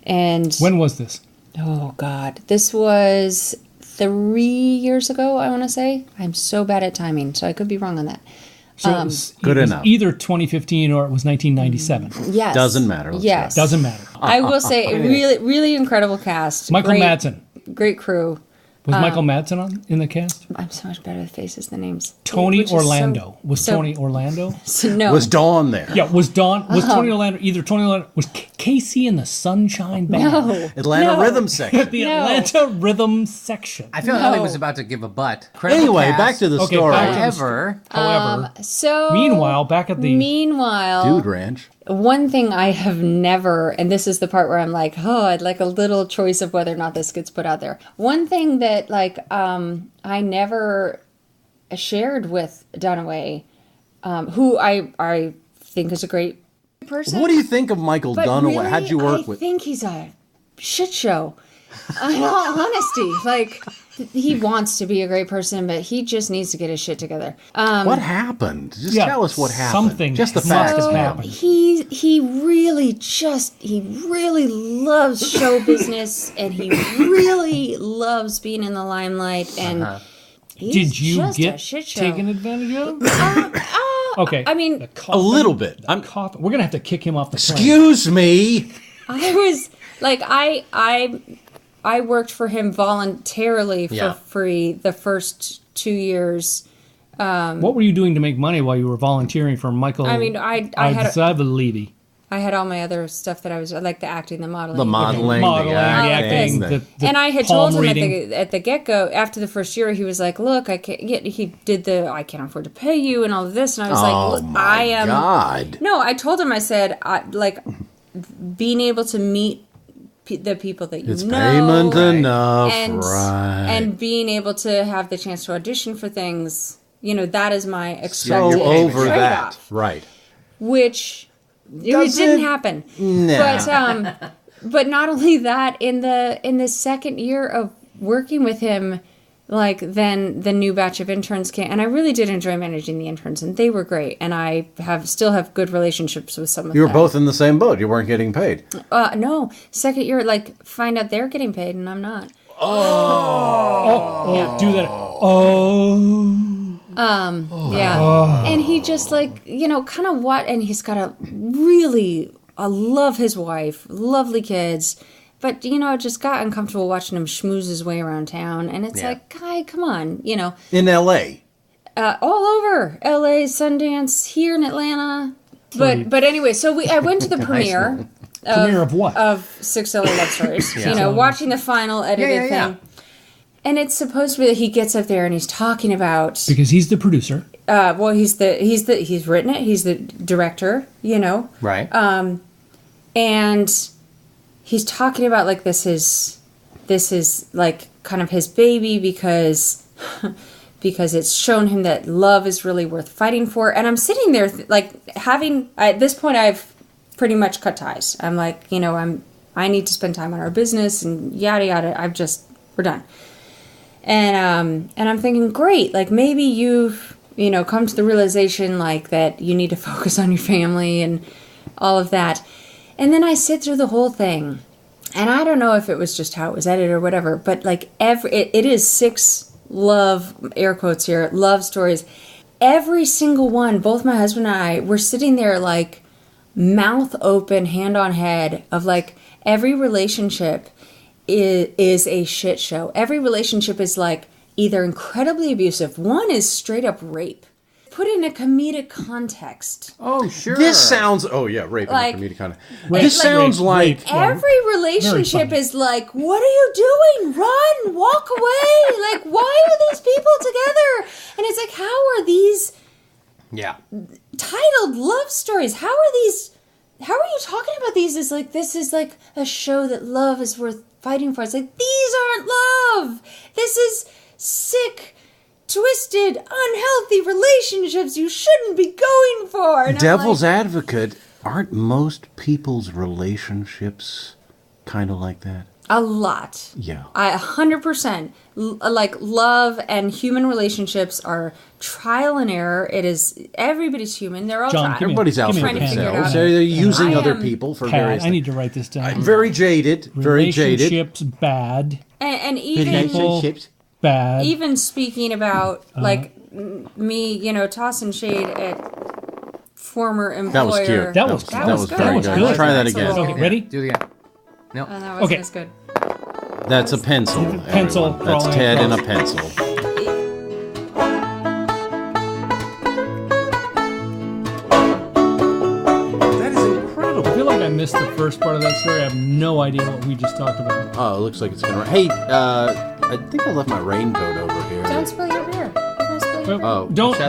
And When was this? oh God, this was 3 years ago, I want to say. I'm so bad at timing, so I could be wrong on that. So it was, Good it was enough. either 2015 or it was 1997. Yes. Doesn't matter. Let's Yes. Doesn't matter. I will say, really, really incredible cast. Michael Great- Madsen. Great crew. Was Michael Madsen in the cast? I'm so much better with faces than names. Tony Which is Orlando. Was so- Tony Orlando? No. Was Dawn there? Yeah, was Tony Orlando, either Tony Orlando, was Casey in the Sunshine Band? No. Atlanta No. Rhythm Section. The No. Atlanta Rhythm Section. I feel like Ellie was about to give a butt. Anyway, back to the Okay, story. back to the However, However, So meanwhile, back at the... Meanwhile, Dude Ranch. one thing I have never, and this is the part where I'm like, oh, I'd like a little choice of whether or not this gets put out there. One thing that I never shared with Dunaway, who I think is a great person. What do you think of Michael But Dunaway? really, How'd you work with? I think he's a shit show. In all honesty, like he wants to be a great person, but he just needs to get his shit together. What happened? Just tell us what happened. Something Just the must facts. have happened. He really loves show business, and he really loves being in the limelight. And he's Did you just a get shit show. taken advantage of? Okay. I mean, A little bit. We're going to have to kick him off the plane. Excuse me. I was. Like I worked for him voluntarily for free the first 2 years. What were you doing to make money while you were volunteering for Michael? I mean, I had Levy. I had all my other stuff that I was like the acting, the modeling, the acting, the and I had told him at the get go after the first year, he was like, "Look, I can't." He did I can't afford to pay you and all of this, and I was like, "Look, I am." God. No, I told him. I said, like being able to meet the people that you it's know, payment enough, and being able to have the chance to audition for things. You know, that is my expected over trade-off, that, right? Which. It didn't happen. No. But not only that, in the second year of working with him, like then the new batch of interns came, and I really did enjoy managing the interns, and they were great, and I still have good relationships with some of them. You were both in the same boat. You weren't getting paid. No, second year, like find out they're getting paid and I'm not. Do that. Yeah. And he just like, kind of and he's got I love his wife, lovely kids, but, just got uncomfortable watching him schmooze his way around town. And it's like, guy, come on, In L.A.? All over. L.A., Sundance, here in Atlanta. But anyway, so I went to the premiere. Premiere of what? Of 6 LA Love Stories. Watching the final edited thing. And it's supposed to be that he gets up there and he's talking about because he's the producer. Well, he's written it. He's the director. Right. And he's talking about like this is like kind of his baby because it's shown him that love is really worth fighting for. And I'm sitting there at this point I've pretty much cut ties. I'm like I need to spend time on our business and yada yada. We're done. And I'm thinking, great, like maybe you've, come to the realization like that you need to focus on your family and all of that. And then I sit through the whole thing. And I don't know if it was just how it was edited or whatever, but like it is 6 love, air quotes here, love stories. Every single one, both my husband and I, were sitting there like mouth open, hand on head of like every relationship is a shit show. Every relationship is like either incredibly abusive. One is straight up rape. Put in a comedic context. Oh, sure. This sounds... Oh, yeah, rape like, in a comedic context. This sounds like... Every relationship is like, what are you doing? Run, walk away. Like, why are these people together? And it's like, how are these titled love stories? How are you talking about these as like, this is like a show that love is worth fighting for? It's like, these aren't love. This is sick, twisted, unhealthy relationships you shouldn't be going for. And Devil's advocate, aren't most people's relationships kind of like that? A lot. Yeah. 100%. Like love and human relationships are trial and error. It is, everybody's human. They're all everybody's out for themselves. They're using other people for various I need to write this down. I'm very jaded. Very jaded. Relationships bad. And even relationships bad. Even speaking about like me, tossing shade at former employer. That was cute. That was very good. Try that again. Okay, ready? Do it again. No. Oh, that wasn't as good. That's a pencil. Pencil. That's Ted and a pencil. That is incredible. I feel like I missed the first part of that story. I have no idea what we just talked about. Oh, it looks like it's gonna rain. Hey, I think I left my raincoat over here. Don't spill your beer. Oh, don't. You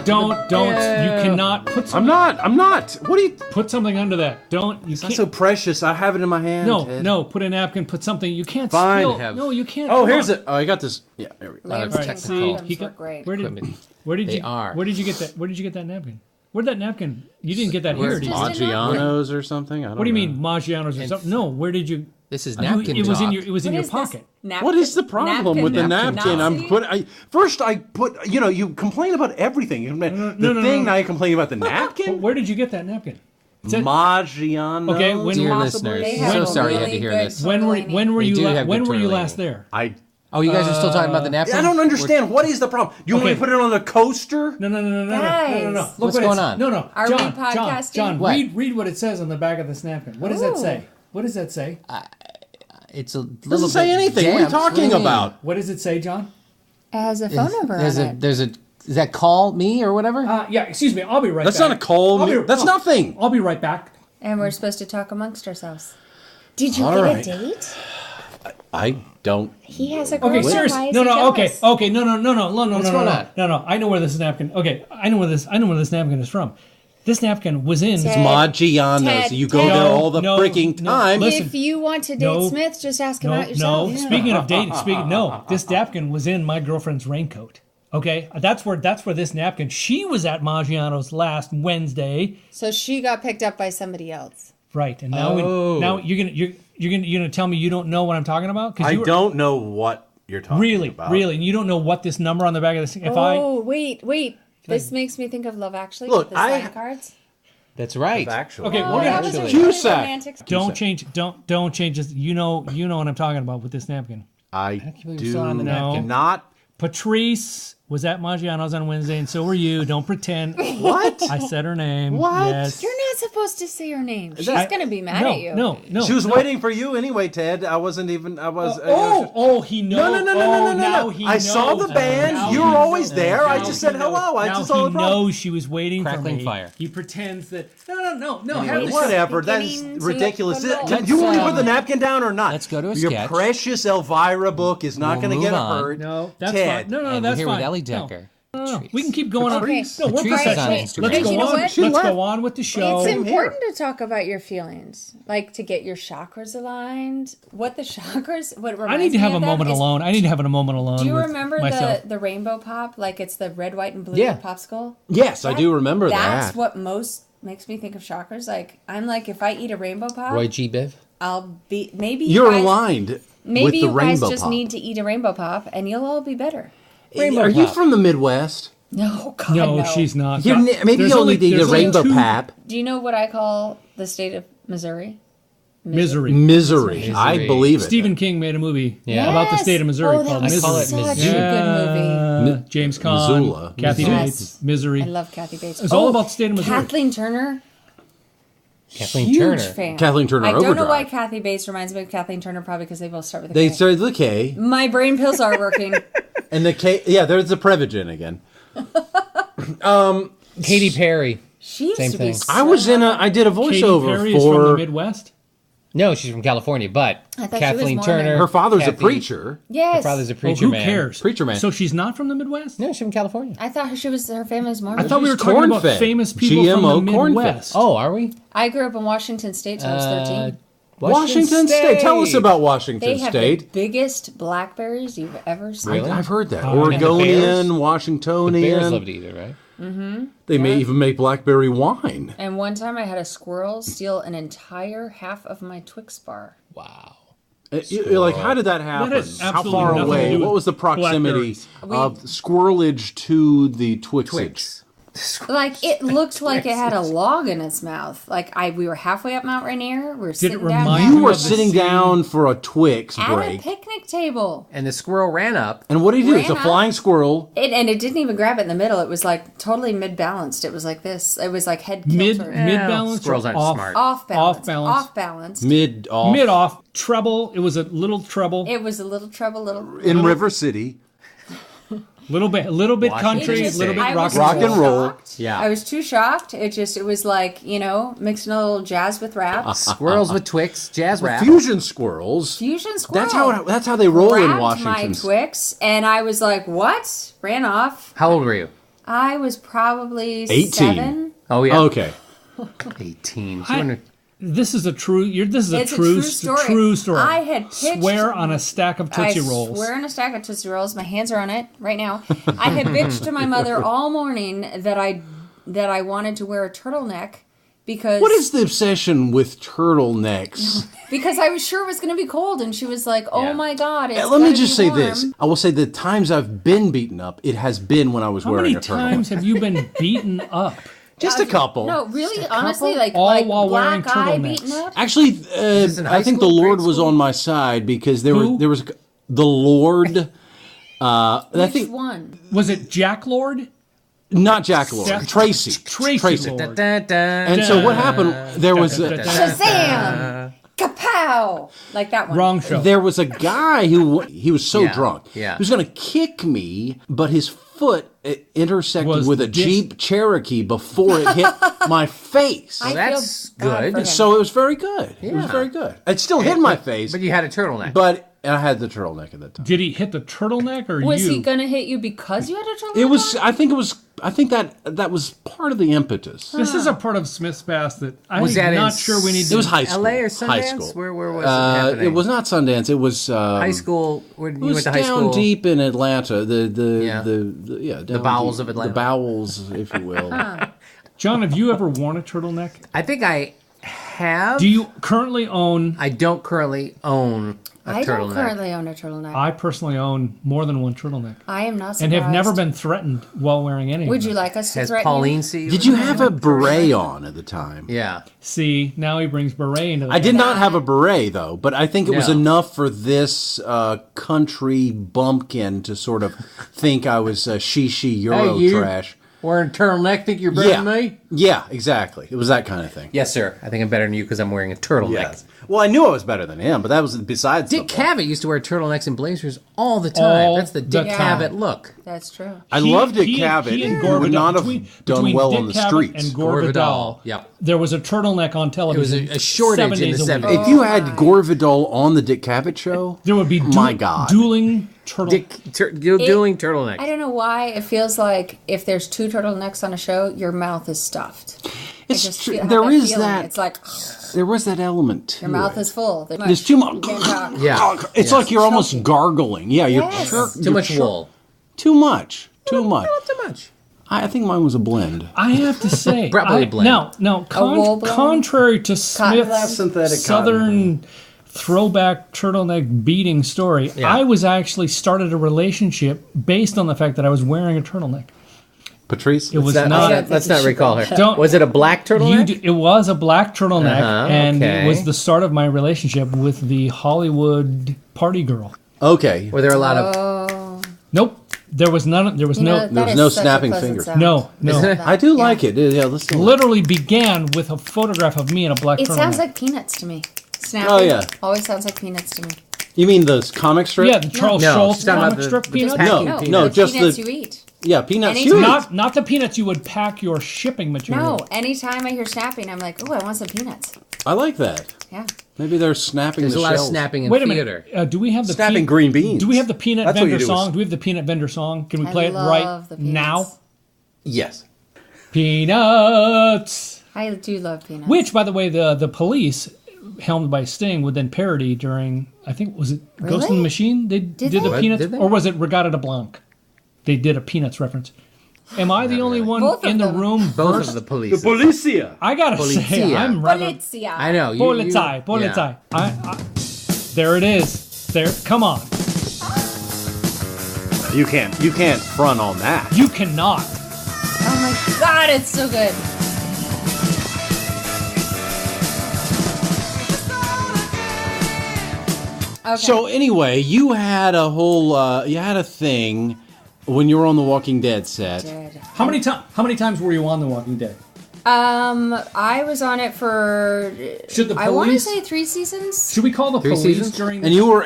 cannot put something. I'm not. What do you... Put something under that. Don't. You It's can't. not so precious. I have it in my hand. Ted. No. Put a napkin. Put something. You can't Fine. spill. No, you can't. Oh, Come here's on. it. Oh, I got this. Yeah, there we go. Lamps and See, condoms look great. Where did They you? are. Where did you get that? Where did you get that napkin? Where'd that napkin? You didn't get that here, did you? Maggiano's or something? I don't know. What do you mean, Maggiano's or something? No, where did you? This is napkin It was talk. It was in your pocket. What is the problem with the napkin? Nazi? I put. You complain about everything. Now you complain about the napkin. Where did you get that napkin? Maggiano's. Okay, Dear Possibly. listeners, They so have sorry you really had to hear good this. When were They do you? have When good were you tortellini. last there? Oh, you guys are still talking about the napkin? I don't understand. What is the problem? You want me to put it on a coaster? No. Guys. Look What's going on? No. Are we John, podcasting? John, What? read what it says on the back of this napkin. What does that say? What does that say? It's a little Doesn't say anything. What are you talking about? What does it say, John? It has a phone number on it. There's a. Is that call me or whatever? Yeah, excuse me. I'll be right back. That's not a call. That's nothing. I'll be right back. And we're supposed to talk amongst ourselves. Did you All get right. a date? I don't. He has a Okay, girlfriend. seriously. Why is No, he no, jealous? okay, no. What's going on? No. I know where this napkin. Okay, I know where this napkin is from. This napkin was in. It's Maggiano's. Ted, You go Ted. there all the No, freaking no, time. listen. If you want to date No. Smith, just ask him No, out yourself. no. Speaking of dating, this napkin was in my girlfriend's raincoat. Okay, that's where this napkin. She was at Maggiano's last Wednesday. So she got picked up by somebody else. Right, and now you're gonna tell me you don't know what I'm talking about? I don't know what you're talking about. Really, and you don't know what this number on the back of this. Wait. This makes me think of Love Actually. Look, with the sign cards. That's right. Actually, Okay, Oh, we're that gonna was a Cusack. really romantic- don't change this. You know what I'm talking about with this napkin. I believe you're still on the do napkin. not. Patrice was at Maggiano's on Wednesday, and so were you. Don't pretend. What? I said her name. What? Yes. You're not supposed to say her name. She's That- going to be mad No, at you. no. She was waiting for you anyway, Ted. I wasn't even. I was. He knows. No. Now he I saw knows. the band. Now You he were always knows. there. I Now just he said hello. knows. I Now just saw he the problem. knows she was waiting Crackling for me. fire. He pretends that. No. Have this- Whatever. That's beginning to ridiculous. look a little- You want me to put the napkin down or not? Let's go to a Your sketch. precious Elvira book is not We'll going to get move on. hurt. No, that's Ted. fine. No, And that's we're here fine. with Ellie No. Decker. No, we can keep going on. Patrice. No, we're Patrice is on professional. Instagram. Let's go You know on. what? Let's go on with the show. It's important to talk about your feelings, like to get your chakras aligned. What I need to have a moment alone. I need to have a moment alone. Do you with remember myself. the rainbow pop? Like it's the red, white, and blue Yeah. popsicle? Yes, I do remember That's that. what most makes me think of chakras. Like I'm like, if I eat a rainbow pop, Roy G. Biv. I'll be maybe You're you guys, aligned with Maybe the you guys rainbow just pop. need to eat a rainbow pop, and you'll all be better. Are you from the Midwest? No, God, No, she's not. Maybe There's you'll only- need to eat a there's only rainbow two- pap. Do you know what I call the state of Missouri? Misery. Misery. I believe it. Stephen King made a movie Yeah. about the state of Missouri Oh, called that was Misery. call it such Misery. a good movie. James Caan, Missoula. Kathy Yes. Bates, Misery. I love Kathy Bates. It's all about the state of Missouri. Kathleen Turner. Kathleen Huge Turner. fan. Kathleen Turner I don't know Overdrive. why Kathy Bates reminds me of Kathleen Turner, probably because they both start with a They K. started with the K. My brain pills are working. And the K. Yeah, there's the Prevagen again. Katy Perry. She used Same to thing. be so I did a Katy voiceover Perry is from the for. Midwest. No, she's from California, but I thought she was Kathleen Mormon. Turner. Her father's Kathy- a preacher. Yes. Her father's a Oh, preacher who man. cares? Preacher man. So she's not from the Midwest? No, she's from California. I thought her family's Mormon. I thought we were She's talking about corn-fed. famous people GMO from the corn-fed. Midwest. Oh, are we? I grew up in Washington State till I was 13. Washington State. Tell us about They Washington have State. the biggest blackberries you've ever seen. Really? I've heard that. And the Oregonian, The Bears Washingtonian. love to eat it, right? They may even make blackberry wine. And one time I had a squirrel steal an entire half of my Twix bar. Wow. You're like, how did that happen? has How absolutely far nothing to away? do with What was the proximity blackberries. of squirrelage to the Twixage? Like it looked like it had a log in its mouth. Like we were halfway up Mount Rainier. We were sitting down remind You were of the sitting scene- down for a Twix at a break. picnic table. And the squirrel ran up. And what did he do? It's a Ran flying squirrel. And it didn't even grab it in the middle. It was like totally mid-balanced. It was like this. It was like head Mid kilter. balance Squirrels or aren't off? smart. Off balance. Off balance. Off balance. Mid off. Mid off treble. It was a little treble. It was a little trouble, little. In River City. Little bit country, It just- little bit I rock was Rock too and roll. shocked. Yeah. I was too shocked. It was like, mixing a little jazz with rap. Squirrels with Twix, jazz rap. Fusion squirrels. Fusion squirrel. That's how they roll in Grabbed Washington. my Twix, and I was like, what? Ran off. How old were you? I was probably 18. 7. Oh, yeah. Okay. 18. This is a true. This is It's a true story. True story. I had pitched. Swear on a stack of Tootsie Rolls. I swear on a stack of Tootsie Rolls. My hands are on it right now. I had bitched to my mother all morning that I wanted to wear a turtleneck because What is the obsession with turtlenecks? because I was sure it was going to be cold, and she was like, "Oh Yeah. my God, it's Let me gonna just be say warm." this. I will say the times I've been beaten up, it has been when I was How wearing many a turtleneck. times have you been beaten up? Just a couple. No, really, honestly, All like while wearing black eye turtlenex. beaten up. Actually, this in high I think the school, Lord grade was school? on my side because there Who? was the Lord. I Which think one? Was it Jack Lord? not Jack Lord, Jack- Tracy. Tracy Lord. Da, da, And so what happened? There was Da, da, da, da. Shazam! kapow, like that one. Wrong show. There was a guy he was so drunk. Yeah. He was going to kick me, but his foot intersected Was with a this- Jeep Cherokee before it hit my face. I that's feel bad good. for him. So it was very good. It was very good. It still hit my face, But you had a turtleneck. but I had the turtleneck at that time. Did he hit the turtleneck or Was you? he gonna hit you because you had a turtleneck? It was. I think that was part of the impetus. This is a part of Smith's past that I'm Was that not in sure we need to. It was high school. LA or High Sundance? school. Where was it happening? It was not Sundance. It was high school. When It you was went to high down school. deep in Atlanta. The down bowels deep. of Atlanta. The bowels, if you will. John, have you ever worn a turtleneck? I think I have. Do you currently own? I don't currently own a I turtleneck. don't currently own a turtleneck. I personally own more than one turtleneck, I am not surprised. and have never been threatened while wearing any. Would of you them. like us to Has threaten Pauline seen you? Did you have a beret on at the time? Yeah. See, now he brings beret into the I did not have a beret though, but I think it was No. enough for this country bumpkin to sort of think I was she Euro Hey, you. trash. Wearing a turtleneck, think you're better Yeah, than me? yeah, exactly. It was that kind of thing. Yes, sir. I think I'm better than you because I'm wearing a turtleneck. Yes. Well, I knew I was better than him, but that was besides. Dick the point. Cavett used to wear turtlenecks and blazers all the time. All That's the Dick the Cavett look. That's true. I loved Dick Cavett. He and He Gore would Vidal, not have done between well Dick on the Cavett streets. And Gore Vidal. Yep. There was a turtleneck on It was television. a shortage in the 7 days a 70s. week. If you had Gore Vidal on the Dick Cavett show, There would be my God. dueling turtle. Doing turtlenecks. I don't know why it feels like if there's two turtlenecks on a show, your mouth is stuffed. It's I just true. have There that is feeling. that. It's like There was that element. To your mouth it. is full. There's too much. You can't talk. Yeah. It's like you're almost gargling. Yeah, you're Yes. Too much wool. Too much. Too much. Not too much. I think mine was a blend. I have to say, Probably blend. now, wool blend? contrary to Cotton blend? Smith's Synthetic Southern throwback turtleneck beating story, Yeah. I was actually started a relationship based on the fact that I was wearing a turtleneck. Patrice? It was Let's not. let's not recall her. Don't- Was it a black turtleneck? It was a black turtleneck, and okay. it was the start of my relationship with the Hollywood party girl. Okay. Were there a lot of... Oh. Nope, there was none. There was You know, no. that there was is no such a snapping pleasant fingers. sound. No, no. I do like it. Yeah, let's Literally began with a photograph of me in a black It turtleneck. sounds like peanuts to me. Snapping Oh, yeah. always sounds like peanuts to me. You mean the comic strip? Yeah, the Charles No, Schultz she's talking about comic the- strip the peanuts. packing No, peanuts. no, the just peanuts the you eat. yeah peanuts. Anytime. You eat. Not the peanuts you would pack your shipping material. No, anytime I hear snapping, I'm like, oh, I want some peanuts. I like that. Yeah. Maybe they're snapping There's the a lot shells. of snapping in Wait a theater. minute. Do we have the Snapping green beans. Do we have the peanut That's what vendor you do song? is- Do we have the peanut vendor song? Can we I play it love right the peanuts. now? Yes. Peanuts. I do love peanuts. Which, by the way, the police, helmed by Sting, would then parody during, I think, was it Ghost in the Really? Machine? They did the they? Peanuts, Did they? or was it Regatta de Blanc? They did a Peanuts reference. Am I the only one Both of in the them. room? Both versed? of the police. Policia. I gotta say, Polizia. I'm rather. Polizia. I know. Polizei, polizei. There it is. There, come on. You can't front on that. You cannot. Oh my god, it's so good. Okay. So anyway, you had a whole you had a thing when you were on the Walking Dead set. How many times were you on The Walking Dead? I was on it for. Should the I want to police- say 3 seasons. Should we call the 3 police seasons? during? And you were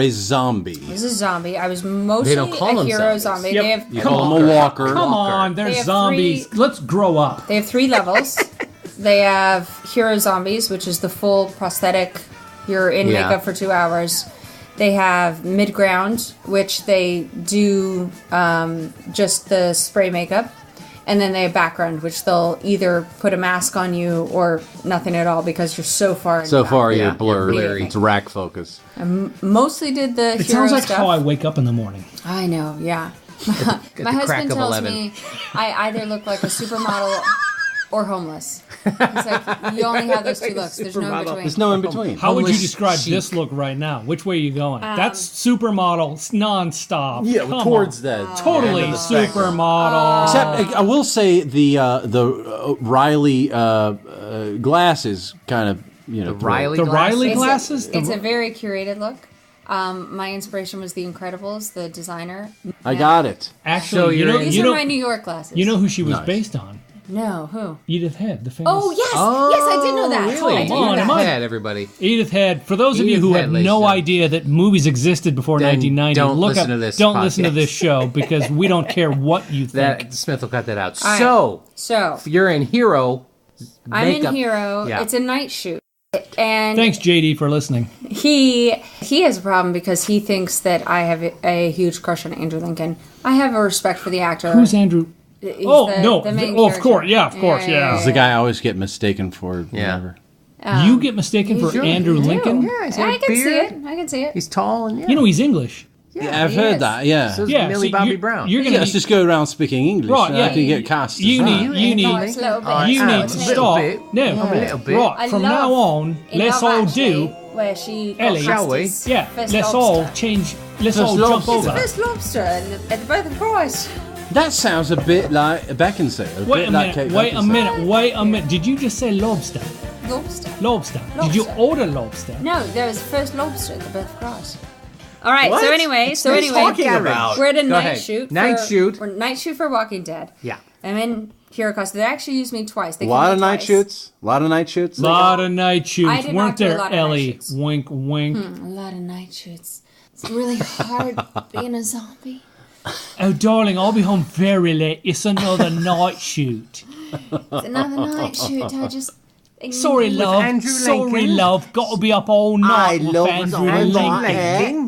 a zombie. This is a zombie. I was mostly don't call a them hero zombies. zombie. Yep. They have You call them a walker. Come on, They they're have zombies. Let's grow up. They have 3 levels. They have hero zombies, which is the full prosthetic. You're in Yeah. makeup for 2 hours. They have mid ground, which they do just the spray makeup. And then they have background, which they'll either put a mask on you or nothing at all because you're so far in So the far, back. you're Yeah, blurred. blurry. It's rack focus. Mostly did the It hero sounds like stuff. how I wake up in the morning. I know, yeah. My the crack husband of tells 11. me I either look like a supermodel or homeless. He's like, you only have those 2 looks. There's no in between. There's no in between. How would you Homeless describe chic. this look right now? Which way are you going? That's supermodel nonstop. Yeah, Come towards on. that. Totally end of the spectrum. supermodel. Except, I will say the Riley glasses kind of Riley the glasses? Riley It's glasses. It's a very curated look. My inspiration was The Incredibles, the designer. I got it. Actually, So you know, These you are know, my New York glasses. you know who she was Nice. based on? No, who? Edith Head, the famous. Oh, yes. Yes, I did know that. Really? I did Come know on, that. am I- Head, everybody. Edith Head. For those of you Edith who Head, have ladies no and gentlemen. idea that movies existed before Then 1990, don't look listen up. to this Don't listen to podcast. this show because we don't care what you think. That Smith will cut that out. All right. So, if you're in Hero, I'm in makeup- Hero. Yeah. It's a night shoot. And Thanks, JD, for listening. he has a problem because he thinks that I have a huge crush on Andrew Lincoln. I have a respect for the actor. Who's Andrew? He's Oh, the- no. the main Oh, of character. course. Yeah, of course. Yeah. He's the guy I always get mistaken for. Whatever. You get mistaken for Andrew Lincoln? Yeah, he's got I a can see beard. it. I can see it. He's tall and yeah. You know he's English. Yeah, I've he heard is. that. Yeah. So is Yeah, Millie so Bobby you're- Brown. You're Yeah, gonna let's just go around speaking English. Right, I yeah. can get cast. You as need, that. you No, need, it's a little bit. you a need to little stop. bit. No, A little bit. right. I From love now on, in let's Love all Actually, do. where she Ellie, shall we? Yeah, First let's lobster. all change. Let's First all jump lobster. over. First lobster at the birth of Christ. That sounds a bit like a Beckinsale. Wait a minute. Wait a minute. Wait a minute. Did you just say lobster? Lobster. Lobster. Did you Lobster. order lobster? No, there was first lobster at the birth of Christ. All right. What? So anyway, What are you talking about? we're at a Go night ahead. shoot. Night shoot. We're night shoot for Walking Dead. Yeah. I'm in Hero costume. They actually used me twice. They A lot came of in night twice. shoots. A lot of night shoots. Lot of night I shoots, did weren't not do a there, lot of night Ellie? shoots. Wink, wink. A lot of night shoots. It's really hard being a zombie. Oh, darling, I'll be home very late. It's another night shoot. It's another night shoot. I just. Sorry, love. Andrew Sorry, Lincoln. love. Got to be up all night with Andrew Lincoln.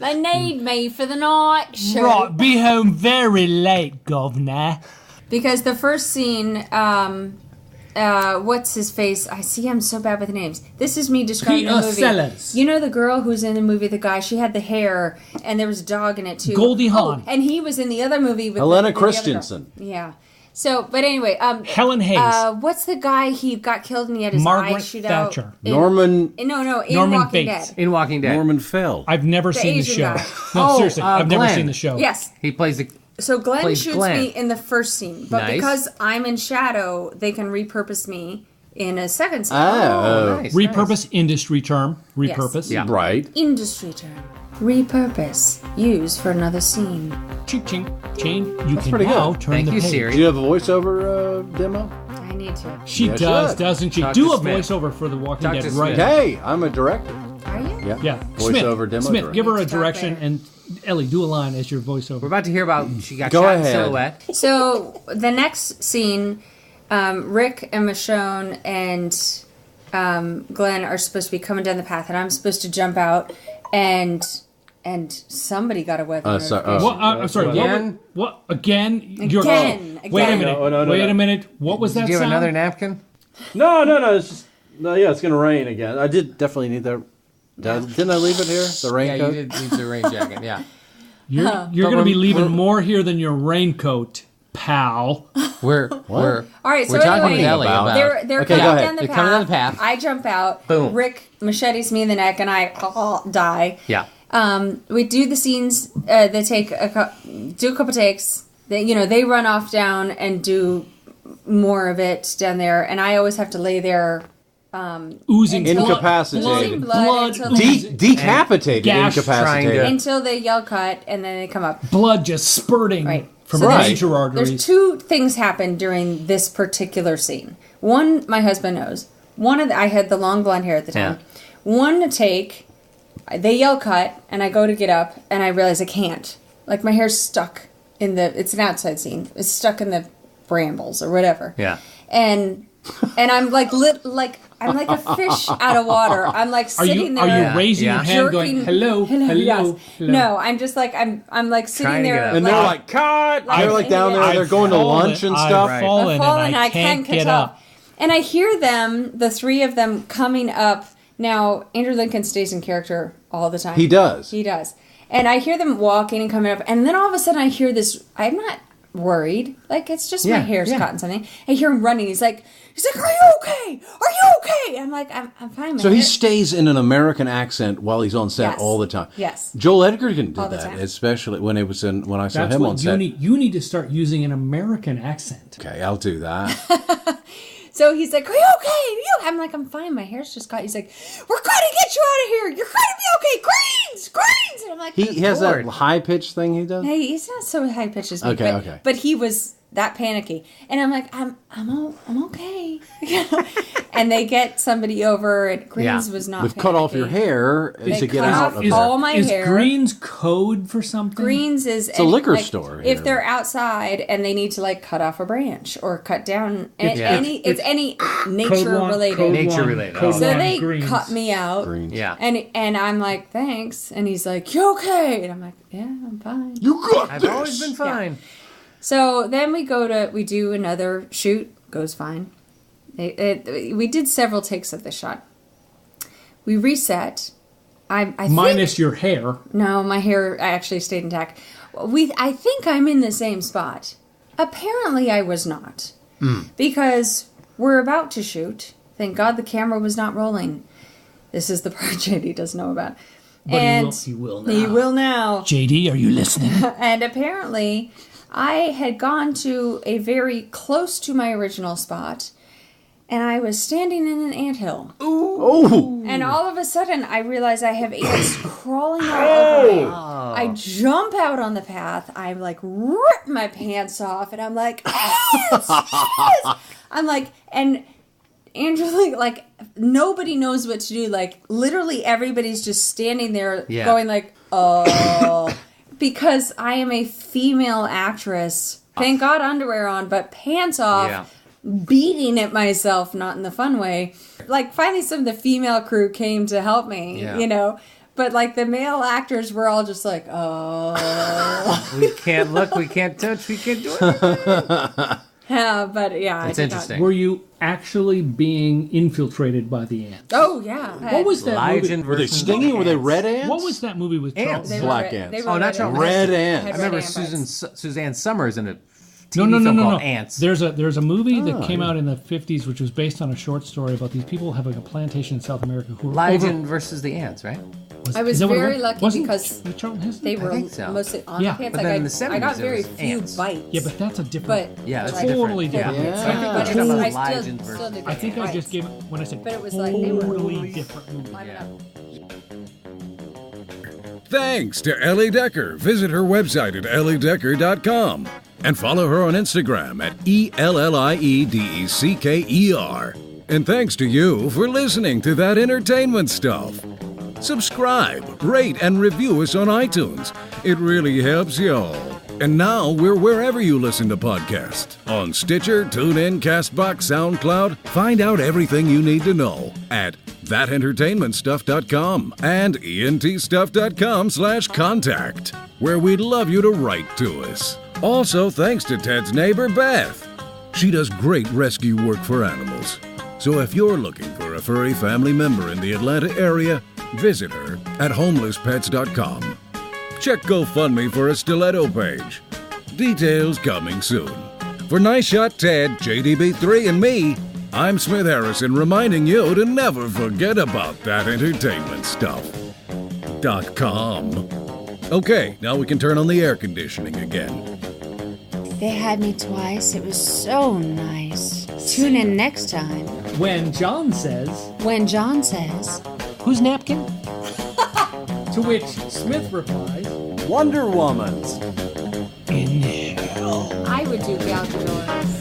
They need me for the night shoot. Right, be home very late, governor. Because the first scene, what's his face? I see I'm so bad with names. This is me describing Peter the movie. Sellers. You know the girl who's in the movie, the guy, she had the hair, and there was a dog in it too. Goldie Hawn. Oh, and he was in the other movie with Helena the other girl. Christensen. Yeah. So, but anyway, Helen Hayes. what's the guy? He got killed and he had his Margaret eyes shoot Thatcher. out. In, Norman in Norman Walking Bates. Dead. In Walking Dead. Norman Fell. I've never seen the Asian show. guy. No, seriously, I've never Glenn. seen the show. Yes. He plays the. So Glenn Plays shoots Glenn. me in the first scene, but Nice. because I'm in shadow, they can repurpose me in a second scene. Oh. Nice, Repurpose industry term. Repurpose. Yeah. Right. Industry term. Repurpose. Use for another scene. Ching ching. Chain. You can pretty now good. turn Thank the you, page. Siri. Do you have a voiceover demo? I need to. She Yes, does, should. doesn't she? Dr. Do a Smith. voiceover for The Walking Dr. Dead, Smith. right? Hey, I'm a director. Are you? Yeah. Yeah. Voiceover Smith, demo. Smith, director. give her a Need to start direction, there. and Ellie, do a line as your voiceover. We're about to hear about she got Go shot in ahead. silhouette. So the next scene, Rick and Michonne and Glenn are supposed to be coming down the path, and I'm supposed to jump out, and somebody got a weather sorry, notification. What? I'm sorry. Again? What? Again? Again. Wait a Again. minute. No. Wait a minute. What was Did that you have sound? another napkin? No. It's just yeah. It's gonna rain again. I did definitely need that. Didn't I leave it here? The Yeah, raincoat. you did need the rain jacket. Yeah. You're But going to be we're- leaving we're- more here than your raincoat, pal. We're All right, so we're talking anyway, with Ellie about. they're Okay, coming go ahead. down the They're path. coming down the path. I jump out. Boom. Rick machetes me in the neck, and I die. Yeah. We do the scenes. They take do a couple takes. They run off down and do more of it down there, and I always have to lay there. Oozing Until- Incapacitated. Oozing blood until Decapitated, Gash incapacitated. until they yell cut, and then they come up. Blood just spurting Right. from So there's- major arteries. There's two things happen during this particular scene. One, my husband knows. I had the long blonde hair at the time. One take, they yell cut, and I go to get up, and I realize I can't. Like my hair's stuck it's an outside scene. It's stuck in the brambles or whatever. Yeah. And I'm like I'm like a fish out of water. I'm like Are sitting you there. raising Yeah. your hand going, hello, Yes. hello? No, I'm just like I'm like sitting Trying to there. get up. And they're like, cut! They're like down there. They're going to lunch and stuff. I've fallen, I've fallen and I can't catch get up. And I hear them, the three of them, coming up. Now, Andrew Lincoln stays in character all the time. He does. He does. And I hear them walking and coming up. And then all of a sudden I hear this. I'm not worried. Like, it's just my hair's caught in something. I hear him running. He's like, are you okay? Are you okay? I'm like, I'm fine. So he stays in an American accent while he's on set Yes. all the time. Yes. Joel Edgerton All did the that, time. especially when I saw That's him on what set. you need to start using an American accent. Okay, I'll do that. So he's like, are you okay? I'm like, I'm fine. My hair's just caught. He's like, we're going to get you out of here. You're going to be okay. Greens. And I'm like, He has Lord. that high pitched thing he does. hey, he's not so high pitched as me. Okay, but, okay. But he was that panicky. And I'm like, I'm okay. And they get somebody over, and Greens was not They've cut off your hair to get out of all my hair. Is Greens code for something? Greens is a liquor store. If they're outside and they need to like cut off a branch or cut down any nature related. Nature related. So they cut me out. Greens. Yeah. And I'm like, thanks. And he's like, you okay? And I'm like, yeah, I'm fine. I've always been fine. So then we do another shoot. Goes fine. We did several takes of the shot. We reset. I minus your hair. No, my hair actually stayed intact. I think I'm in the same spot. Apparently, I was not, because we're about to shoot. Thank God the camera was not rolling. This is the part JD doesn't know about. But he will now. He will now. JD, are you listening? And apparently, I had gone to a very close to my original spot, and I was standing in an anthill. Ooh! And all of a sudden, I realize I have ants crawling all over me. I jump out on the path. I like rip my pants off, and I'm like, ants! Ants! I'm like, and Andrew, like nobody knows what to do. Like literally, everybody's just standing there, going like, oh. Because I am a female actress. Thank God underwear on, but pants off, beating at myself, not in the fun way. Like, finally some of the female crew came to help me, you know. But, like, the male actors were all just like, oh. We can't look, we can't touch, we can't do anything. Yeah, but yeah. It's interesting. Were you actually being infiltrated by the ants? Oh, yeah. What was that movie? Were they stinging? Were they red ants? What was that movie with Ants. Charles? Black ants. Oh, not Charles. Red ants. I remember Suzanne Summers in a No, TV film called no. Ants. There's a movie that came out in the 50s, which was based on a short story about these people who have like a plantation in South America who were Legend versus the Ants, right? I was very lucky because they were think so. mostly on Yeah. the pants. But then in the 70s, I got there very was few ants. bites. Yeah, but that's a different. But Yeah, that's totally different. different. Yeah. I think But I still Legend did versus- get I think I bites. just gave it when I said But it was like they were totally different movie. I don't know. Thanks to Ellie Decker. Visit her website at elliedecker.com and follow her on Instagram at ELLIEDECKER. And thanks to you for listening to That Entertainment Stuff. Subscribe, rate, and review us on iTunes. It really helps y'all. And now we're wherever you listen to podcasts. On Stitcher, TuneIn, CastBox, SoundCloud. Find out everything you need to know at thatentertainmentstuff.com and entstuff.com/contact, where we'd love you to write to us. Also, thanks to Ted's neighbor, Beth. She does great rescue work for animals. So if you're looking for a furry family member in the Atlanta area, visit her at homelesspets.com. Check GoFundMe for a stiletto page. Details coming soon. For Nice Shot Ted, JDB3, and me, I'm Smith Harrison, reminding you to never forget about that entertainment stuff.com. Okay, now we can turn on the air conditioning again. They had me twice. It was so nice. Tune in next time When John says, Who's napkin? to which Smith replies, Wonder Woman's. in hell. I would do Gal Gadot.